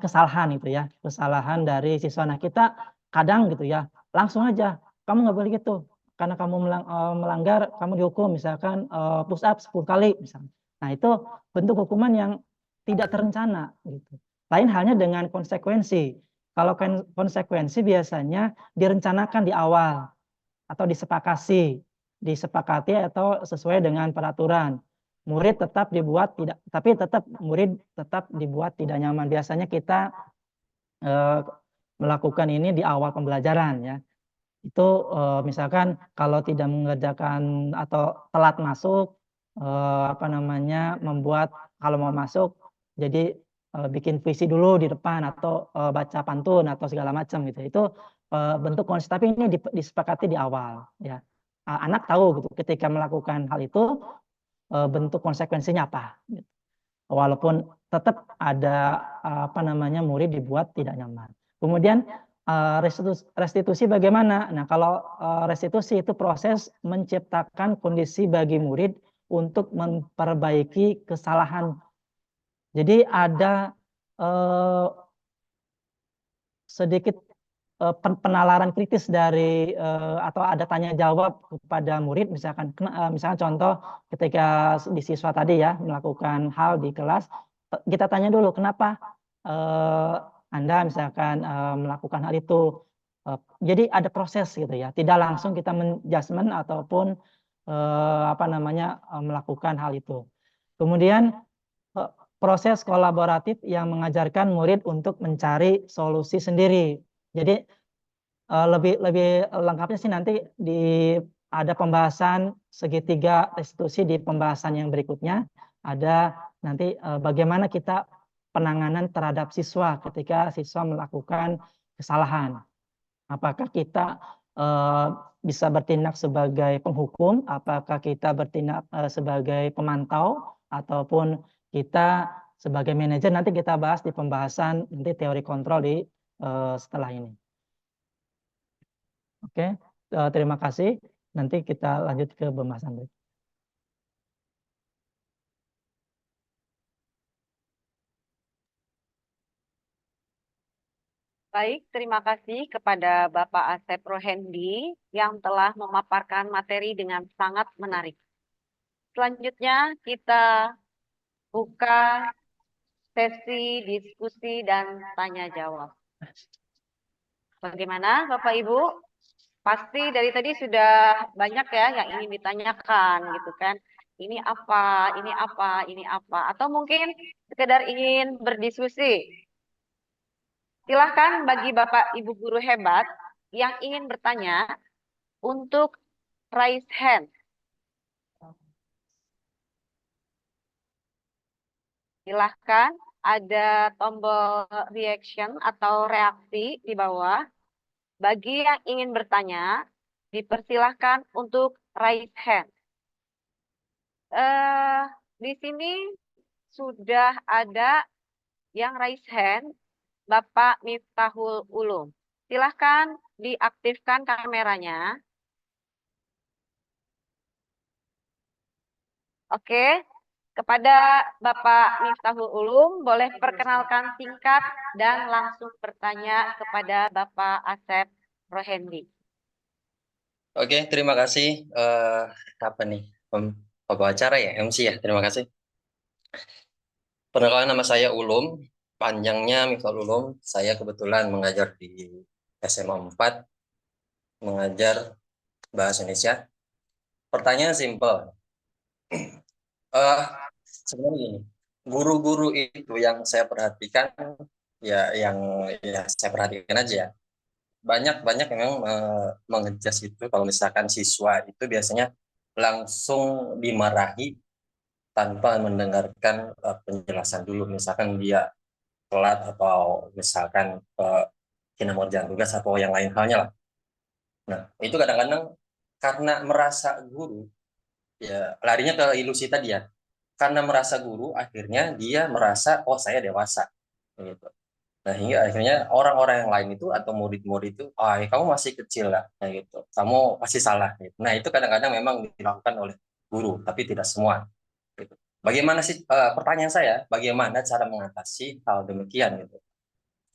kesalahan itu ya, kesalahan dari siswa. Nah kita kadang gitu ya langsung aja kamu nggak boleh gitu karena kamu melanggar kamu dihukum misalkan push up 10 kali misalnya. Nah itu bentuk hukuman yang tidak terencana gitu. Lain halnya dengan konsekuensi. Kalau konsekuensi biasanya direncanakan di awal atau disepakati atau sesuai dengan peraturan. Murid tetap dibuat tidak, tapi tetap murid tetap dibuat tidak nyaman. Biasanya kita melakukan ini di awal pembelajaran ya. Itu misalkan kalau tidak mengerjakan atau telat masuk, membuat kalau mau masuk jadi bikin puisi dulu di depan atau baca pantun atau segala macam gitu. Itu bentuk konsep, tapi ini disepakati di awal ya. Anak tahu gitu ketika melakukan hal itu bentuk konsekuensinya apa gitu. Walaupun tetap ada murid dibuat tidak nyaman. Kemudian restitusi bagaimana? Nah, kalau restitusi itu proses menciptakan kondisi bagi murid untuk memperbaiki kesalahan. Jadi ada sedikit penalaran kritis dari atau ada tanya jawab kepada murid, misalkan contoh ketika di siswa tadi ya melakukan hal di kelas, kita tanya dulu kenapa Anda misalkan melakukan hal itu. Jadi ada proses gitu ya, tidak langsung kita menjudgment ataupun melakukan hal itu. Kemudian proses kolaboratif yang mengajarkan murid untuk mencari solusi sendiri. Jadi lebih lengkapnya sih nanti ada pembahasan segitiga restitusi di pembahasan yang berikutnya. Ada nanti bagaimana kita penanganan terhadap siswa ketika siswa melakukan kesalahan. Apakah kita bisa bertindak sebagai penghukum, apakah kita bertindak sebagai pemantau, ataupun kita sebagai manajer. Nanti kita bahas di pembahasan nanti teori kontrol di setelah ini. Oke, terima kasih. Nanti kita lanjut ke pembahasan berikutnya. Baik, terima kasih kepada Bapak Asep Rohendi yang telah memaparkan materi dengan sangat menarik. Selanjutnya kita buka sesi diskusi dan tanya jawab. Bagaimana Bapak Ibu? Pasti dari tadi sudah banyak ya yang ingin ditanyakan gitu kan. Ini apa, ini apa, ini apa. Atau mungkin sekedar ingin berdiskusi. Silahkan bagi Bapak Ibu guru hebat yang ingin bertanya untuk raise hand. Silahkan ada tombol reaction atau reaksi di bawah. Bagi yang ingin bertanya, dipersilahkan untuk raise hand. Di sini sudah ada yang raise hand, Bapak Miftahul Ulum. Silahkan diaktifkan kameranya. Oke, kepada Bapak Miftahul Ulum, boleh perkenalkan singkat dan langsung bertanya kepada Bapak Asep Rohendi. Oke, terima kasih. Pembawa acara ya, MC ya, terima kasih. Perkenalkan nama saya Ulum. panjangnya Miftal Ulum, saya kebetulan mengajar di SMA 4, mengajar bahasa Indonesia. Pertanyaan simpel. Eh, Sebenarnya gini, guru-guru itu yang saya perhatikan, ya yang saya perhatikan aja ya. Banyak memang mengejas itu kalau misalkan siswa itu biasanya langsung dimarahi tanpa mendengarkan penjelasan dulu. Misalkan dia telat atau misalkan kinerja tugas atau yang lain halnya lah. Nah, itu kadang-kadang karena merasa guru, ya larinya ke ilusi tadi ya. Karena merasa guru, akhirnya dia merasa, oh saya dewasa. Gitu. Nah, hingga akhirnya orang-orang yang lain itu atau murid-murid itu, ah kamu masih kecil lah, kayak gitu. Kamu pasti salah. Gitu. Nah, itu kadang-kadang memang dilakukan oleh guru, tapi tidak semua. Gitu. Bagaimana sih, pertanyaan saya, bagaimana cara mengatasi hal demikian gitu?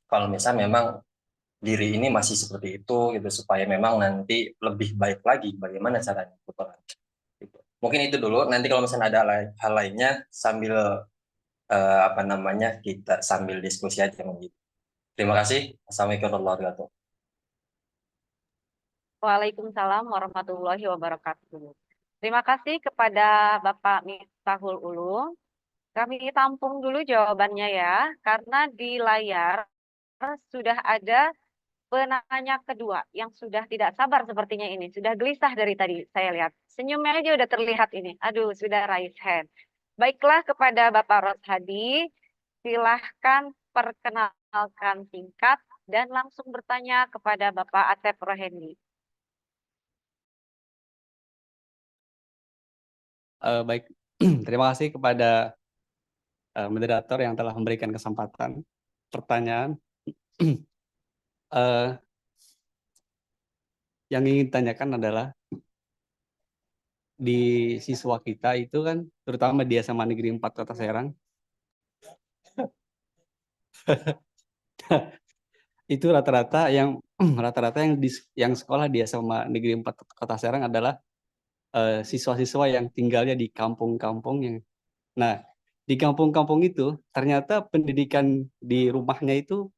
Kalau misalnya memang diri ini masih seperti itu gitu, supaya memang nanti lebih baik lagi, bagaimana caranya? Gitu. Mungkin itu dulu. Nanti kalau misalnya ada hal lainnya sambil apa namanya kita sambil diskusi aja gitu. Terima kasih. Assalamualaikum warahmatullahi wabarakatuh. Waalaikumsalam warahmatullahi wabarakatuh. Terima kasih kepada Bapak Miftahul Ulum. Kami tampung dulu jawabannya ya, karena di layar sudah ada penanya kedua yang sudah tidak sabar sepertinya ini. Sudah gelisah dari tadi saya lihat. Senyumnya aja udah terlihat ini. Aduh, sudah raise hand. Baiklah kepada Bapak Roshadi, silahkan perkenalkan singkat dan langsung bertanya kepada Bapak Asep Rohendi. Baik, terima kasih kepada moderator yang telah memberikan kesempatan pertanyaan. Yang ingin ditanyakan adalah di siswa kita itu kan, terutama di SMA Negeri 4 Kota Serang, itu rata-rata yang yang sekolah di SMA Negeri 4 Kota Serang adalah siswa-siswa yang tinggalnya di kampung-kampung yang. Nah, di kampung-kampung itu ternyata pendidikan di rumahnya itu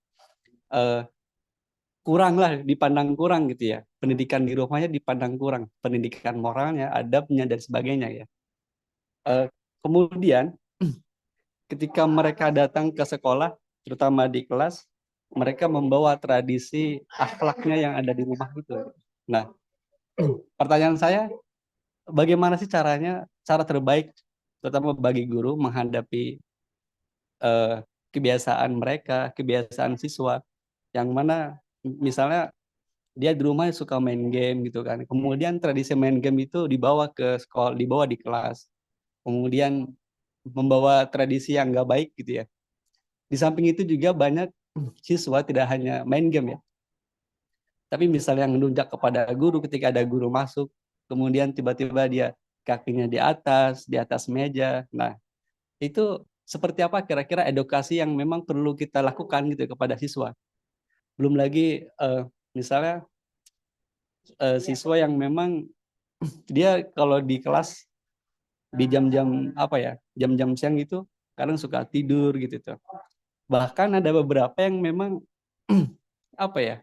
kurang lah, dipandang kurang gitu ya. Pendidikan di rumahnya dipandang kurang, pendidikan moralnya, adabnya dan sebagainya ya. Kemudian ketika mereka datang ke sekolah, terutama di kelas, mereka membawa tradisi akhlaknya yang ada di rumah itu. Nah, pertanyaan saya, bagaimana sih cara terbaik, terutama bagi guru menghadapi kebiasaan mereka, kebiasaan siswa, yang mana misalnya dia di rumah suka main game gitu kan. Kemudian tradisi main game itu dibawa ke sekolah, dibawa di kelas. Kemudian membawa tradisi yang nggak baik gitu ya. Di samping itu juga banyak siswa tidak hanya main game ya, tapi misalnya yang menunjuk kepada guru ketika ada guru masuk, kemudian tiba-tiba dia kakinya di atas meja. Nah, itu seperti apa kira-kira edukasi yang memang perlu kita lakukan gitu kepada siswa. Belum lagi misalnya siswa yang memang dia kalau di kelas di jam-jam apa ya, jam-jam siang itu kadang suka tidur gitu tuh. Bahkan ada beberapa yang memang apa ya,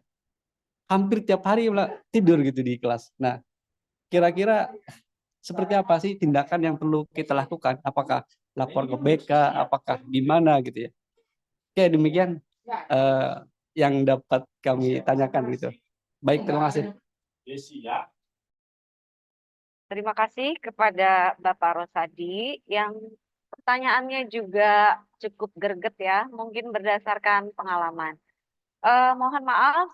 hampir tiap hari tidur gitu di kelas. Nah, kira-kira seperti apa sih tindakan yang perlu kita lakukan? Apakah lapor ke BK, apakah gimana gitu ya? Oke, demikian yang dapat kami tanyakan gitu. Baik, terima kasih. Terima kasih kepada Bapak Rosadi yang pertanyaannya juga cukup greget ya, mungkin berdasarkan pengalaman. Mohon maaf,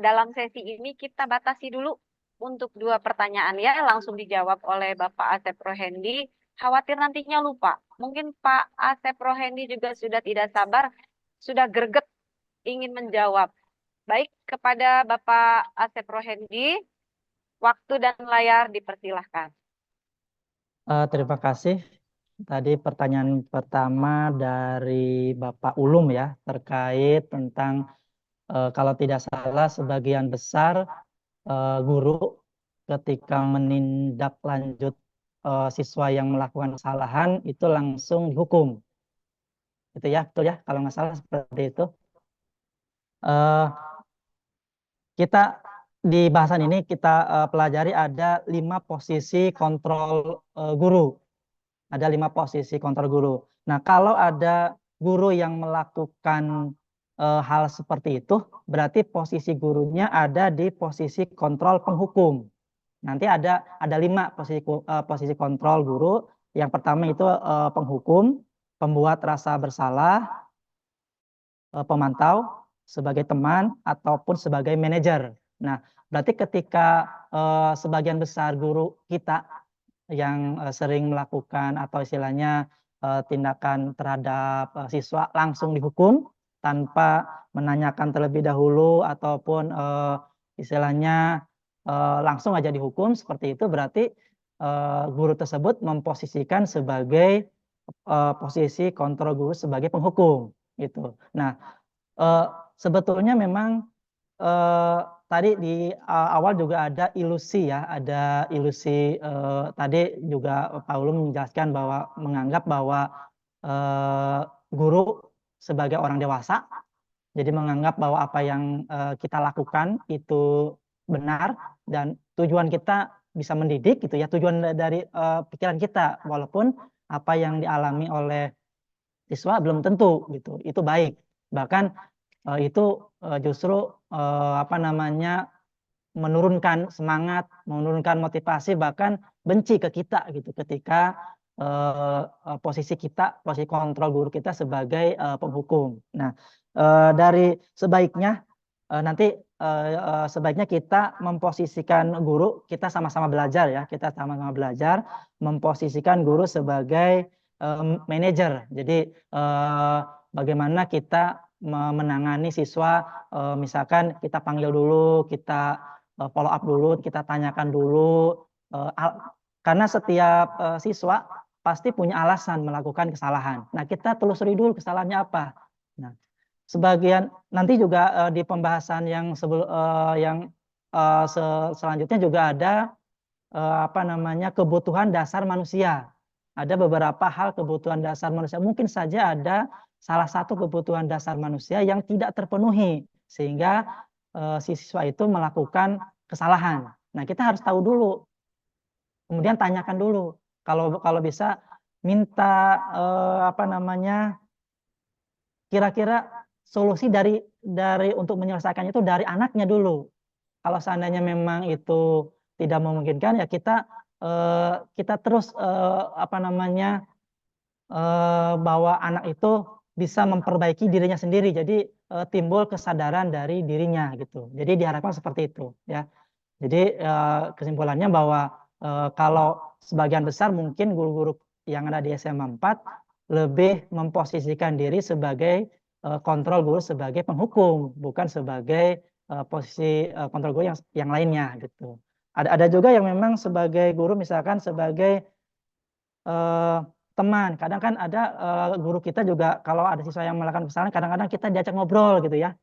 dalam sesi ini kita batasi dulu untuk 2 pertanyaan ya, langsung dijawab oleh Bapak Asep Rohendi. Khawatir nantinya lupa. Mungkin Pak Asep Rohendi juga sudah tidak sabar, sudah greget ingin menjawab. Baik, kepada Bapak Asep Rohendi, waktu dan layar dipersilahkan. Terima kasih. Tadi pertanyaan pertama dari Bapak Ulum ya, terkait tentang kalau tidak salah sebagian besar guru ketika menindaklanjut siswa yang melakukan kesalahan itu langsung dihukum. Itu ya, betul ya, kalau nggak salah seperti itu. Eh, kita di bahasan ini kita pelajari ada 5 posisi kontrol guru. Ada 5 posisi kontrol guru. Nah, kalau ada guru yang melakukan hal seperti itu, berarti posisi gurunya ada di posisi kontrol penghukum. Nanti ada 5 posisi kontrol guru. Yang pertama itu penghukum, pembuat rasa bersalah, pemantau, sebagai teman, ataupun sebagai manajer. Nah, berarti ketika sebagian besar guru kita yang sering melakukan atau istilahnya tindakan terhadap siswa langsung dihukum tanpa menanyakan terlebih dahulu ataupun istilahnya langsung aja dihukum seperti itu, berarti guru tersebut memposisikan sebagai posisi kontrol guru sebagai penghukum gitu. Nah, sebetulnya memang tadi di awal juga ada ilusi ya, ada ilusi tadi juga Pak Ulum menjelaskan bahwa menganggap bahwa guru sebagai orang dewasa, jadi menganggap bahwa apa yang kita lakukan itu benar dan tujuan kita bisa mendidik gitu ya, tujuan dari pikiran kita, walaupun apa yang dialami oleh siswa belum tentu gitu, itu baik. Bahkan itu justru apa namanya menurunkan semangat, menurunkan motivasi, bahkan benci ke kita gitu ketika posisi kontrol guru kita sebagai penghukum. Nah, dari sebaiknya nanti sebaiknya kita memposisikan guru, kita sama-sama belajar ya, kita sama-sama belajar memposisikan guru sebagai manajer. Jadi bagaimana kita menangani siswa, misalkan kita panggil dulu, kita follow up dulu, kita tanyakan dulu, karena setiap siswa pasti punya alasan melakukan kesalahan. Nah, kita telusuri dulu kesalahannya apa. Nah, sebagian nanti juga di pembahasan yang selanjutnya juga ada apa namanya kebutuhan dasar manusia. Ada beberapa hal kebutuhan dasar manusia. Mungkin saja ada salah satu kebutuhan dasar manusia yang tidak terpenuhi sehingga si siswa itu melakukan kesalahan. Nah, kita harus tahu dulu. Kemudian tanyakan dulu. Kalau bisa minta apa namanya kira-kira solusi dari untuk menyelesaikannya itu dari anaknya dulu. Kalau seandainya memang itu tidak memungkinkan ya kita terus apa namanya bahwa anak itu bisa memperbaiki dirinya sendiri. Jadi timbul kesadaran dari dirinya gitu. Jadi diharapkan seperti itu ya. Jadi kesimpulannya bahwa kalau sebagian besar mungkin guru-guru yang ada di SMA 4 lebih memposisikan diri sebagai kontrol guru sebagai penghukum, bukan sebagai posisi kontrol guru yang lainnya gitu. Ada juga yang memang sebagai guru misalkan sebagai teman. Kadang kan ada guru kita juga kalau ada siswa yang melakukan kesalahan, kadang-kadang kita diajak ngobrol gitu ya,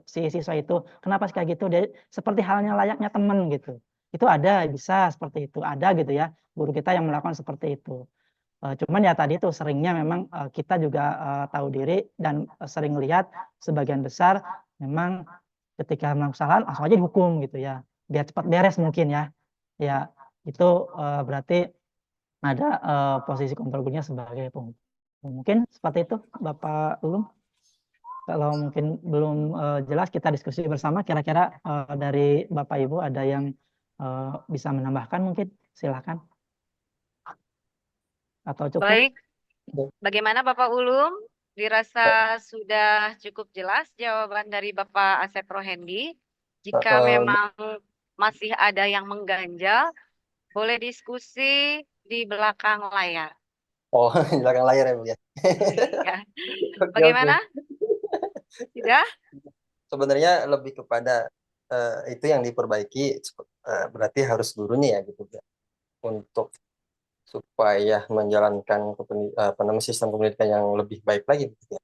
si siswa itu kenapa sih kayak gitu, dia seperti halnya layaknya teman gitu. Itu ada, bisa seperti itu, ada gitu ya guru kita yang melakukan seperti itu. Cuman ya tadi itu seringnya memang kita juga tahu diri dan sering lihat sebagian besar memang ketika melakukan kesalahan langsung aja dihukum gitu ya, biar cepat beres mungkin ya. Ya itu berarti ada posisi kontrol gurunya sebagai penghukum. Mungkin seperti itu Bapak Ulum. Kalau mungkin belum jelas kita diskusi bersama, kira-kira dari Bapak Ibu ada yang bisa menambahkan mungkin, silakan. Atau cukup? Baik, bagaimana Bapak Ulum? Dirasa sudah cukup jelas jawaban dari Bapak Asep Rohendi. Jika memang masih ada yang mengganjal, boleh diskusi di belakang layar. Oh, di belakang layar ya Bu ya. Ya. Oke, Bagaimana? oke. Tidak? Sebenarnya lebih kepada itu yang diperbaiki berarti harus gurunya ya gitu ya. Untuk supaya menjalankan sistem pendidikan yang lebih baik lagi gitu ya.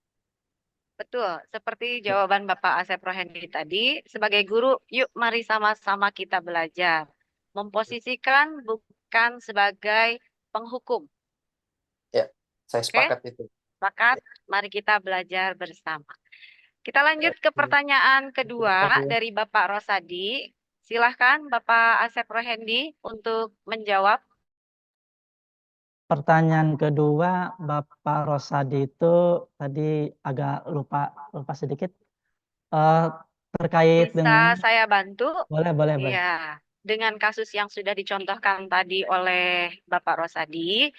Betul, seperti jawaban Bapak Asep Rohendi tadi, sebagai guru, yuk mari sama-sama kita belajar. Memposisikan bukan sebagai penghukum. Ya, saya Oke? sepakat itu. Sepakat? Mari kita belajar bersama. Kita lanjut ke pertanyaan kedua dari Bapak Rosadi. Silahkan Bapak Asep Rohendi untuk menjawab. Pertanyaan kedua Bapak Rosadi itu tadi agak lupa sedikit terkait Bisa dengan saya bantu? boleh. Iya, dengan kasus yang sudah dicontohkan tadi oleh Bapak Rosadi,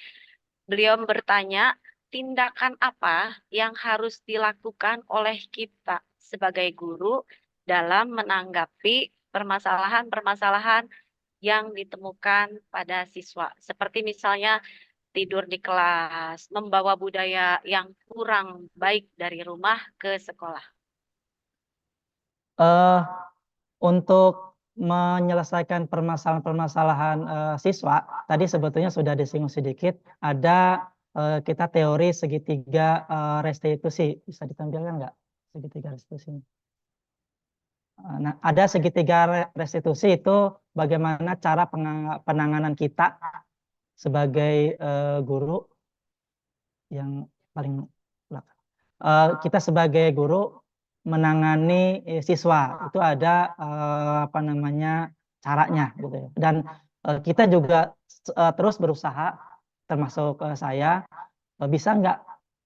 beliau bertanya, tindakan apa yang harus dilakukan oleh kita sebagai guru dalam menanggapi permasalahan-permasalahan yang ditemukan pada siswa. Seperti misalnya tidur di kelas, membawa budaya yang kurang baik dari rumah ke sekolah. Untuk menyelesaikan permasalahan-permasalahan siswa, tadi sebetulnya sudah disinggung sedikit, ada kita teori segitiga restitusi. Bisa ditampilkan nggak segitiga restitusi? Nah, ada segitiga restitusi itu bagaimana cara penanganan kita sebagai guru yang paling belakang. Kita sebagai guru menangani siswa itu ada apa namanya caranya gitu ya. Dan kita juga terus berusaha, termasuk saya, bisa nggak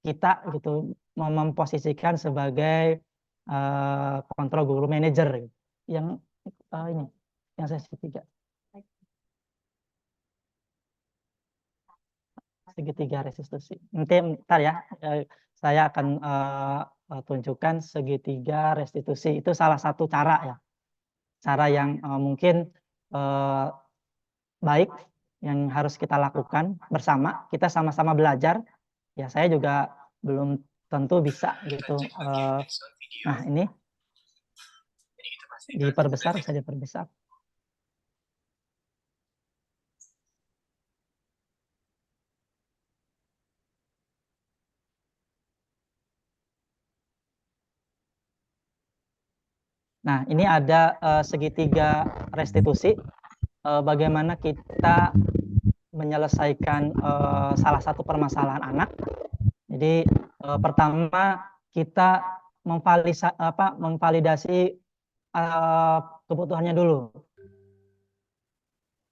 kita gitu memposisikan sebagai kontrol guru manajer gitu. Yang ini yang sesi 3 segitiga restitusi. Nanti ntar ya saya akan tunjukkan segitiga restitusi. Itu salah satu cara ya, cara yang mungkin baik yang harus kita lakukan bersama. Kita sama-sama belajar. Ya saya juga belum tentu bisa gitu. Nah ini diperbesar, bisa diperbesar. Nah, ini ada segitiga restitusi. Bagaimana kita menyelesaikan salah satu permasalahan anak. Jadi pertama kita memvalidasi kebutuhannya dulu,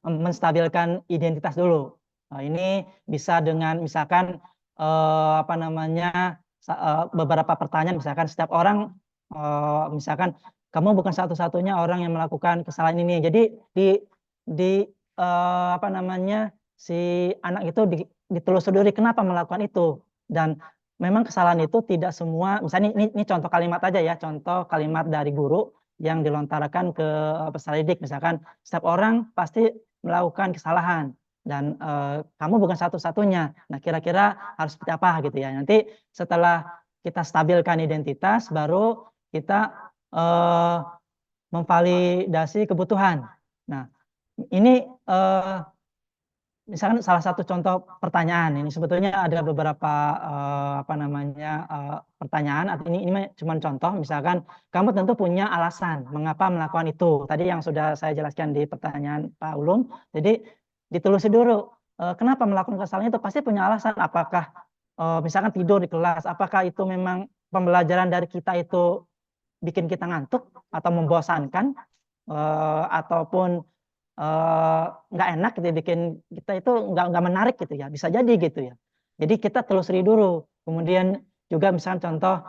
menstabilkan identitas dulu. Ini bisa dengan misalkan apa namanya beberapa pertanyaan, misalkan setiap orang misalkan kamu bukan satu-satunya orang yang melakukan kesalahan ini. Jadi di apa namanya si anak itu ditelusuri kenapa melakukan itu, dan memang kesalahan itu tidak semua, misalnya ini contoh kalimat aja ya, contoh kalimat dari guru yang dilontarkan ke peserta didik, misalkan setiap orang pasti melakukan kesalahan dan kamu bukan satu-satunya. Nah, kira-kira harus seperti apa gitu ya. Nanti setelah kita stabilkan identitas, baru kita memvalidasi kebutuhan. Nah, ini misalkan salah satu contoh pertanyaan, ini sebetulnya ada beberapa apa namanya pertanyaan. Ini cuma contoh. Misalkan kamu tentu punya alasan mengapa melakukan itu. Tadi yang sudah saya jelaskan di pertanyaan Pak Ulum. Jadi ditelusuri dulu kenapa melakukan kesalahan itu, pasti punya alasan. Apakah misalkan tidur di kelas, apakah itu memang pembelajaran dari kita itu bikin kita ngantuk atau membosankan, ataupun nggak enak gitu, bikin kita itu nggak menarik gitu ya, bisa jadi gitu ya. Jadi kita telusuri dulu. Kemudian juga misalkan contoh,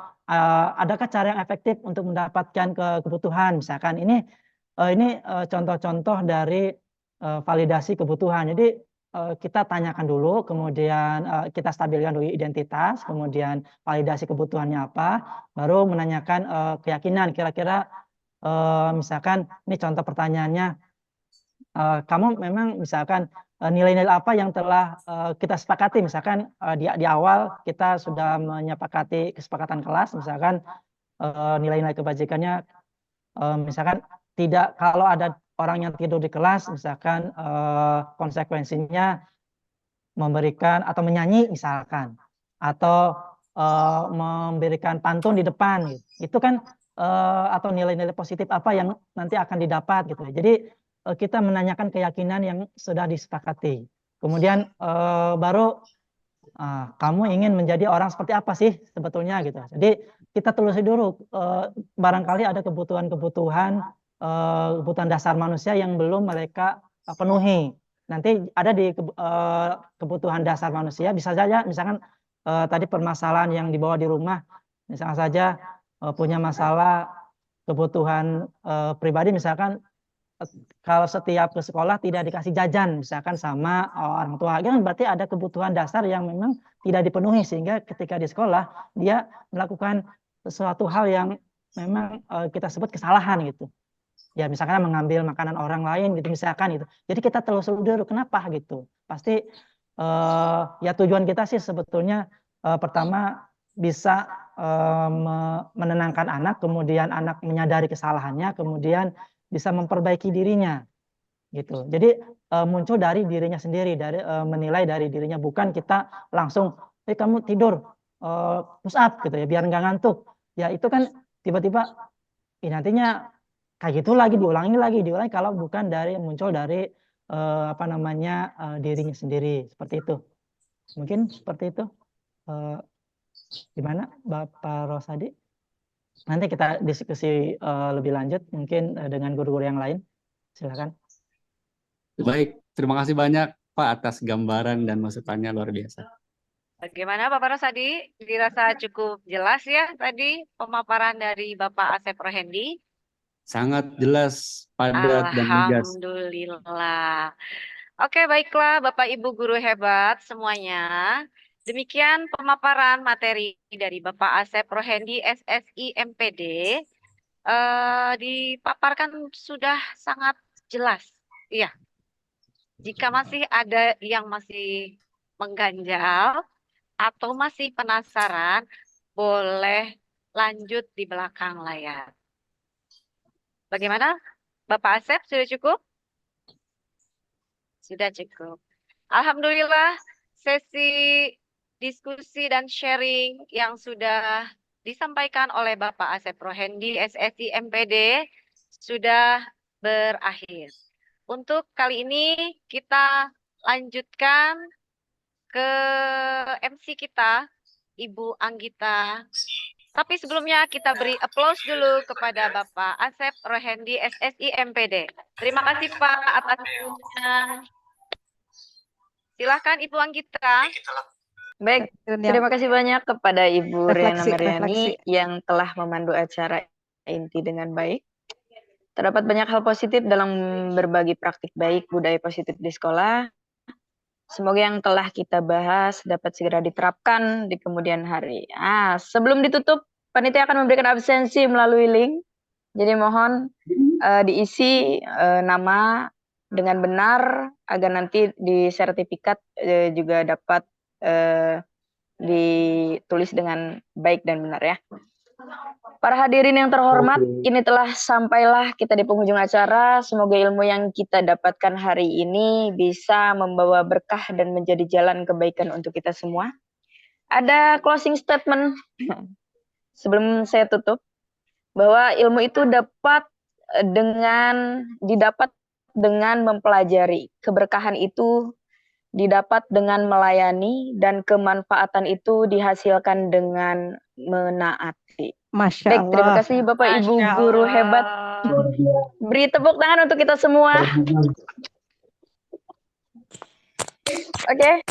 adakah cara yang efektif untuk mendapatkan kebutuhan, misalkan ini contoh-contoh dari validasi kebutuhan. Jadi kita tanyakan dulu, kemudian kita stabilkan dulu identitas, kemudian validasi kebutuhannya apa, baru menanyakan keyakinan. Kira-kira misalkan ini contoh pertanyaannya, kamu memang misalkan nilai-nilai apa yang telah kita sepakati, misalkan di awal kita sudah menyepakati kesepakatan kelas, misalkan nilai-nilai kebajikannya misalkan tidak, kalau ada orang yang tidur di kelas, misalkan konsekuensinya memberikan atau menyanyi misalkan, atau memberikan pantun di depan gitu. Itu kan atau nilai-nilai positif apa yang nanti akan didapat gitu. Jadi kita menanyakan keyakinan yang sudah disepakati. Kemudian baru kamu ingin menjadi orang seperti apa sih sebetulnya gitu. Jadi kita telusuri dulu, barangkali ada kebutuhan-kebutuhan dasar manusia yang belum mereka penuhi. Nanti ada di kebutuhan dasar manusia, bisa saja misalkan tadi permasalahan yang dibawa di rumah, misalkan saja punya masalah kebutuhan pribadi, misalkan kalau setiap ke sekolah tidak dikasih jajan misalkan sama orang tua, kan berarti ada kebutuhan dasar yang memang tidak dipenuhi, sehingga ketika di sekolah dia melakukan sesuatu hal yang memang kita sebut kesalahan gitu. Ya misalkan mengambil makanan orang lain gitu misalkan gitu. Jadi kita telusuri dulu kenapa gitu. Pasti ya tujuan kita sih sebetulnya pertama bisa menenangkan anak, kemudian anak menyadari kesalahannya, kemudian bisa memperbaiki dirinya gitu. Jadi muncul dari dirinya sendiri, dari menilai dari dirinya, bukan kita langsung kamu tidur push up gitu ya biar nggak ngantuk. Ya itu kan tiba-tiba nantinya kayak gitu lagi diulangi kalau bukan dari muncul dari apa namanya dirinya sendiri, seperti itu. Mungkin seperti itu. Gimana Bapak Rosadi? Nanti kita diskusi lebih lanjut mungkin dengan guru-guru yang lain. Silakan. Baik, terima kasih banyak Pak atas gambaran dan masukannya luar biasa. Bagaimana Bapak Rosadi? Dirasa cukup jelas ya tadi pemaparan dari Bapak Asep Rohendi? Sangat jelas, padat, dan lugas. Alhamdulillah. Oke, baiklah Bapak Ibu guru hebat semuanya. Demikian pemaparan materi dari Bapak Asep Rohendi SSI MPD. Dipaparkan sudah sangat jelas. Iya. Jika masih ada yang masih mengganjal atau masih penasaran, boleh lanjut di belakang layar. Bagaimana? Bapak Asep, sudah cukup? Sudah cukup. Alhamdulillah, sesi diskusi dan sharing yang sudah disampaikan oleh Bapak Asep Rohendi, SSI MPD, sudah berakhir. Untuk kali ini kita lanjutkan ke MC kita, Ibu Anggita. Tapi sebelumnya kita beri applause dulu kepada Bapak Asep Rohendi SSI MPD. Terima kasih Pak atas waktunya. Silahkan Ibu Anggita. Baik, terima kasih banyak kepada Ibu Riana Mariani yang telah memandu acara inti dengan baik. Terdapat banyak hal positif dalam berbagi praktik baik budaya positif di sekolah. Semoga yang telah kita bahas dapat segera diterapkan di kemudian hari. Sebelum ditutup, panitia akan memberikan absensi melalui link. Jadi mohon diisi nama dengan benar agar nanti di sertifikat juga dapat ditulis dengan baik dan benar ya. Para hadirin yang terhormat, ini telah sampailah kita di penghujung acara. Semoga ilmu yang kita dapatkan hari ini bisa membawa berkah dan menjadi jalan kebaikan untuk kita semua. Ada closing statement sebelum saya tutup, bahwa ilmu itu didapat dengan mempelajari. Keberkahan itu didapat dengan melayani, dan kemanfaatan itu dihasilkan dengan menaati. Masya Baik, terima Allah. kasih Bapak Ibu guru hebat. Beri tepuk tangan untuk kita semua. Oke,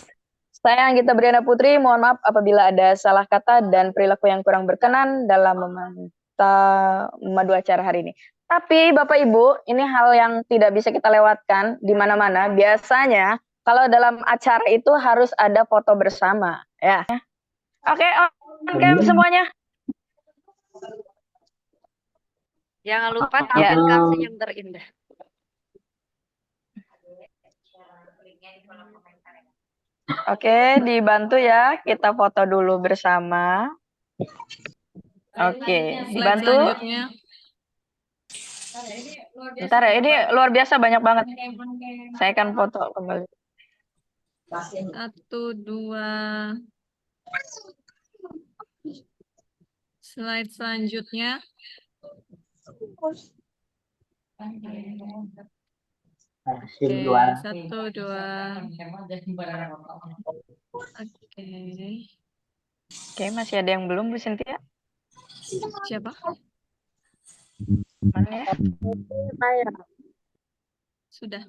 saya Anggita Briana Putri, mohon maaf apabila ada salah kata dan perilaku yang kurang berkenan dalam memadu acara hari ini. Tapi Bapak Ibu, ini hal yang tidak bisa kita lewatkan di mana-mana. Biasanya kalau dalam acara itu harus ada foto bersama, ya. Oke, on cam semuanya. Jangan lupa tampilkan senyum terindah. Oke, dibantu ya, kita foto dulu bersama. Oke, dibantu. Bentar ya, ini luar biasa banyak banget. Saya akan foto kembali. 1, 2. Slide selanjutnya. Oke, 1, 2. Oke. Oke, masih ada yang belum, Bu Cynthia? Siapa? Mana ya? Sudah.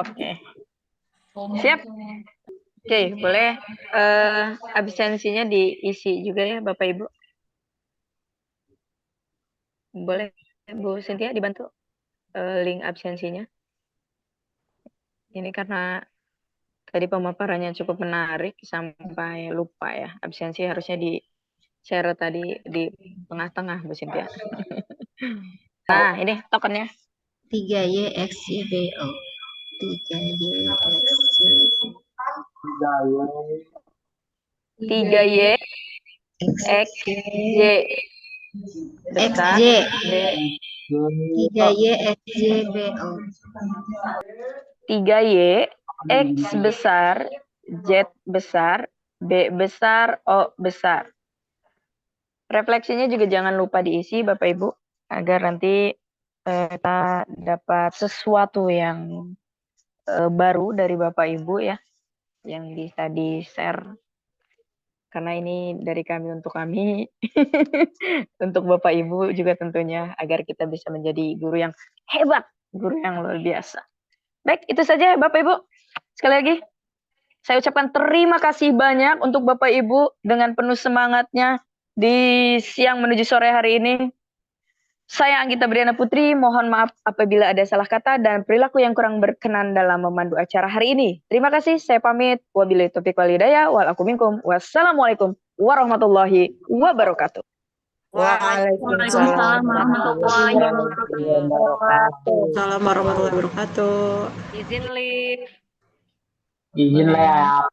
Oke. Siap. Oke, boleh absensinya diisi juga ya Bapak Ibu. Boleh Bu Cynthia dibantu link absensinya. Ini karena tadi pemaparannya cukup menarik sampai lupa ya. Absensi harusnya di share tadi di tengah-tengah Bu Cynthia. Nah, ini tokennya. 3YXJBO 3Y XJ besar B 3YXJBO 3Y X besar Z besar B besar O besar. Refleksinya juga jangan lupa diisi Bapak Ibu agar nanti kita dapat sesuatu yang baru dari Bapak Ibu ya yang bisa di-share karena ini dari kami untuk kami untuk Bapak Ibu juga tentunya agar kita bisa menjadi guru yang hebat, guru yang luar biasa. Baik, itu saja Bapak Ibu. Sekali lagi saya ucapkan terima kasih banyak untuk Bapak Ibu dengan penuh semangatnya di siang menuju sore hari ini. Saya Anggita Briana Putri, mohon maaf apabila ada salah kata dan perilaku yang kurang berkenan dalam memandu acara hari ini. Terima kasih, saya pamit. Wabillahi taufiq wal hidayah, wal aku minkum. Wassalamualaikum warahmatullahi wabarakatuh. Waalaikumsalam warahmatullahi wabarakatuh. Assalamualaikum warahmatullahi wabarakatuh. Izin live. Izin lab.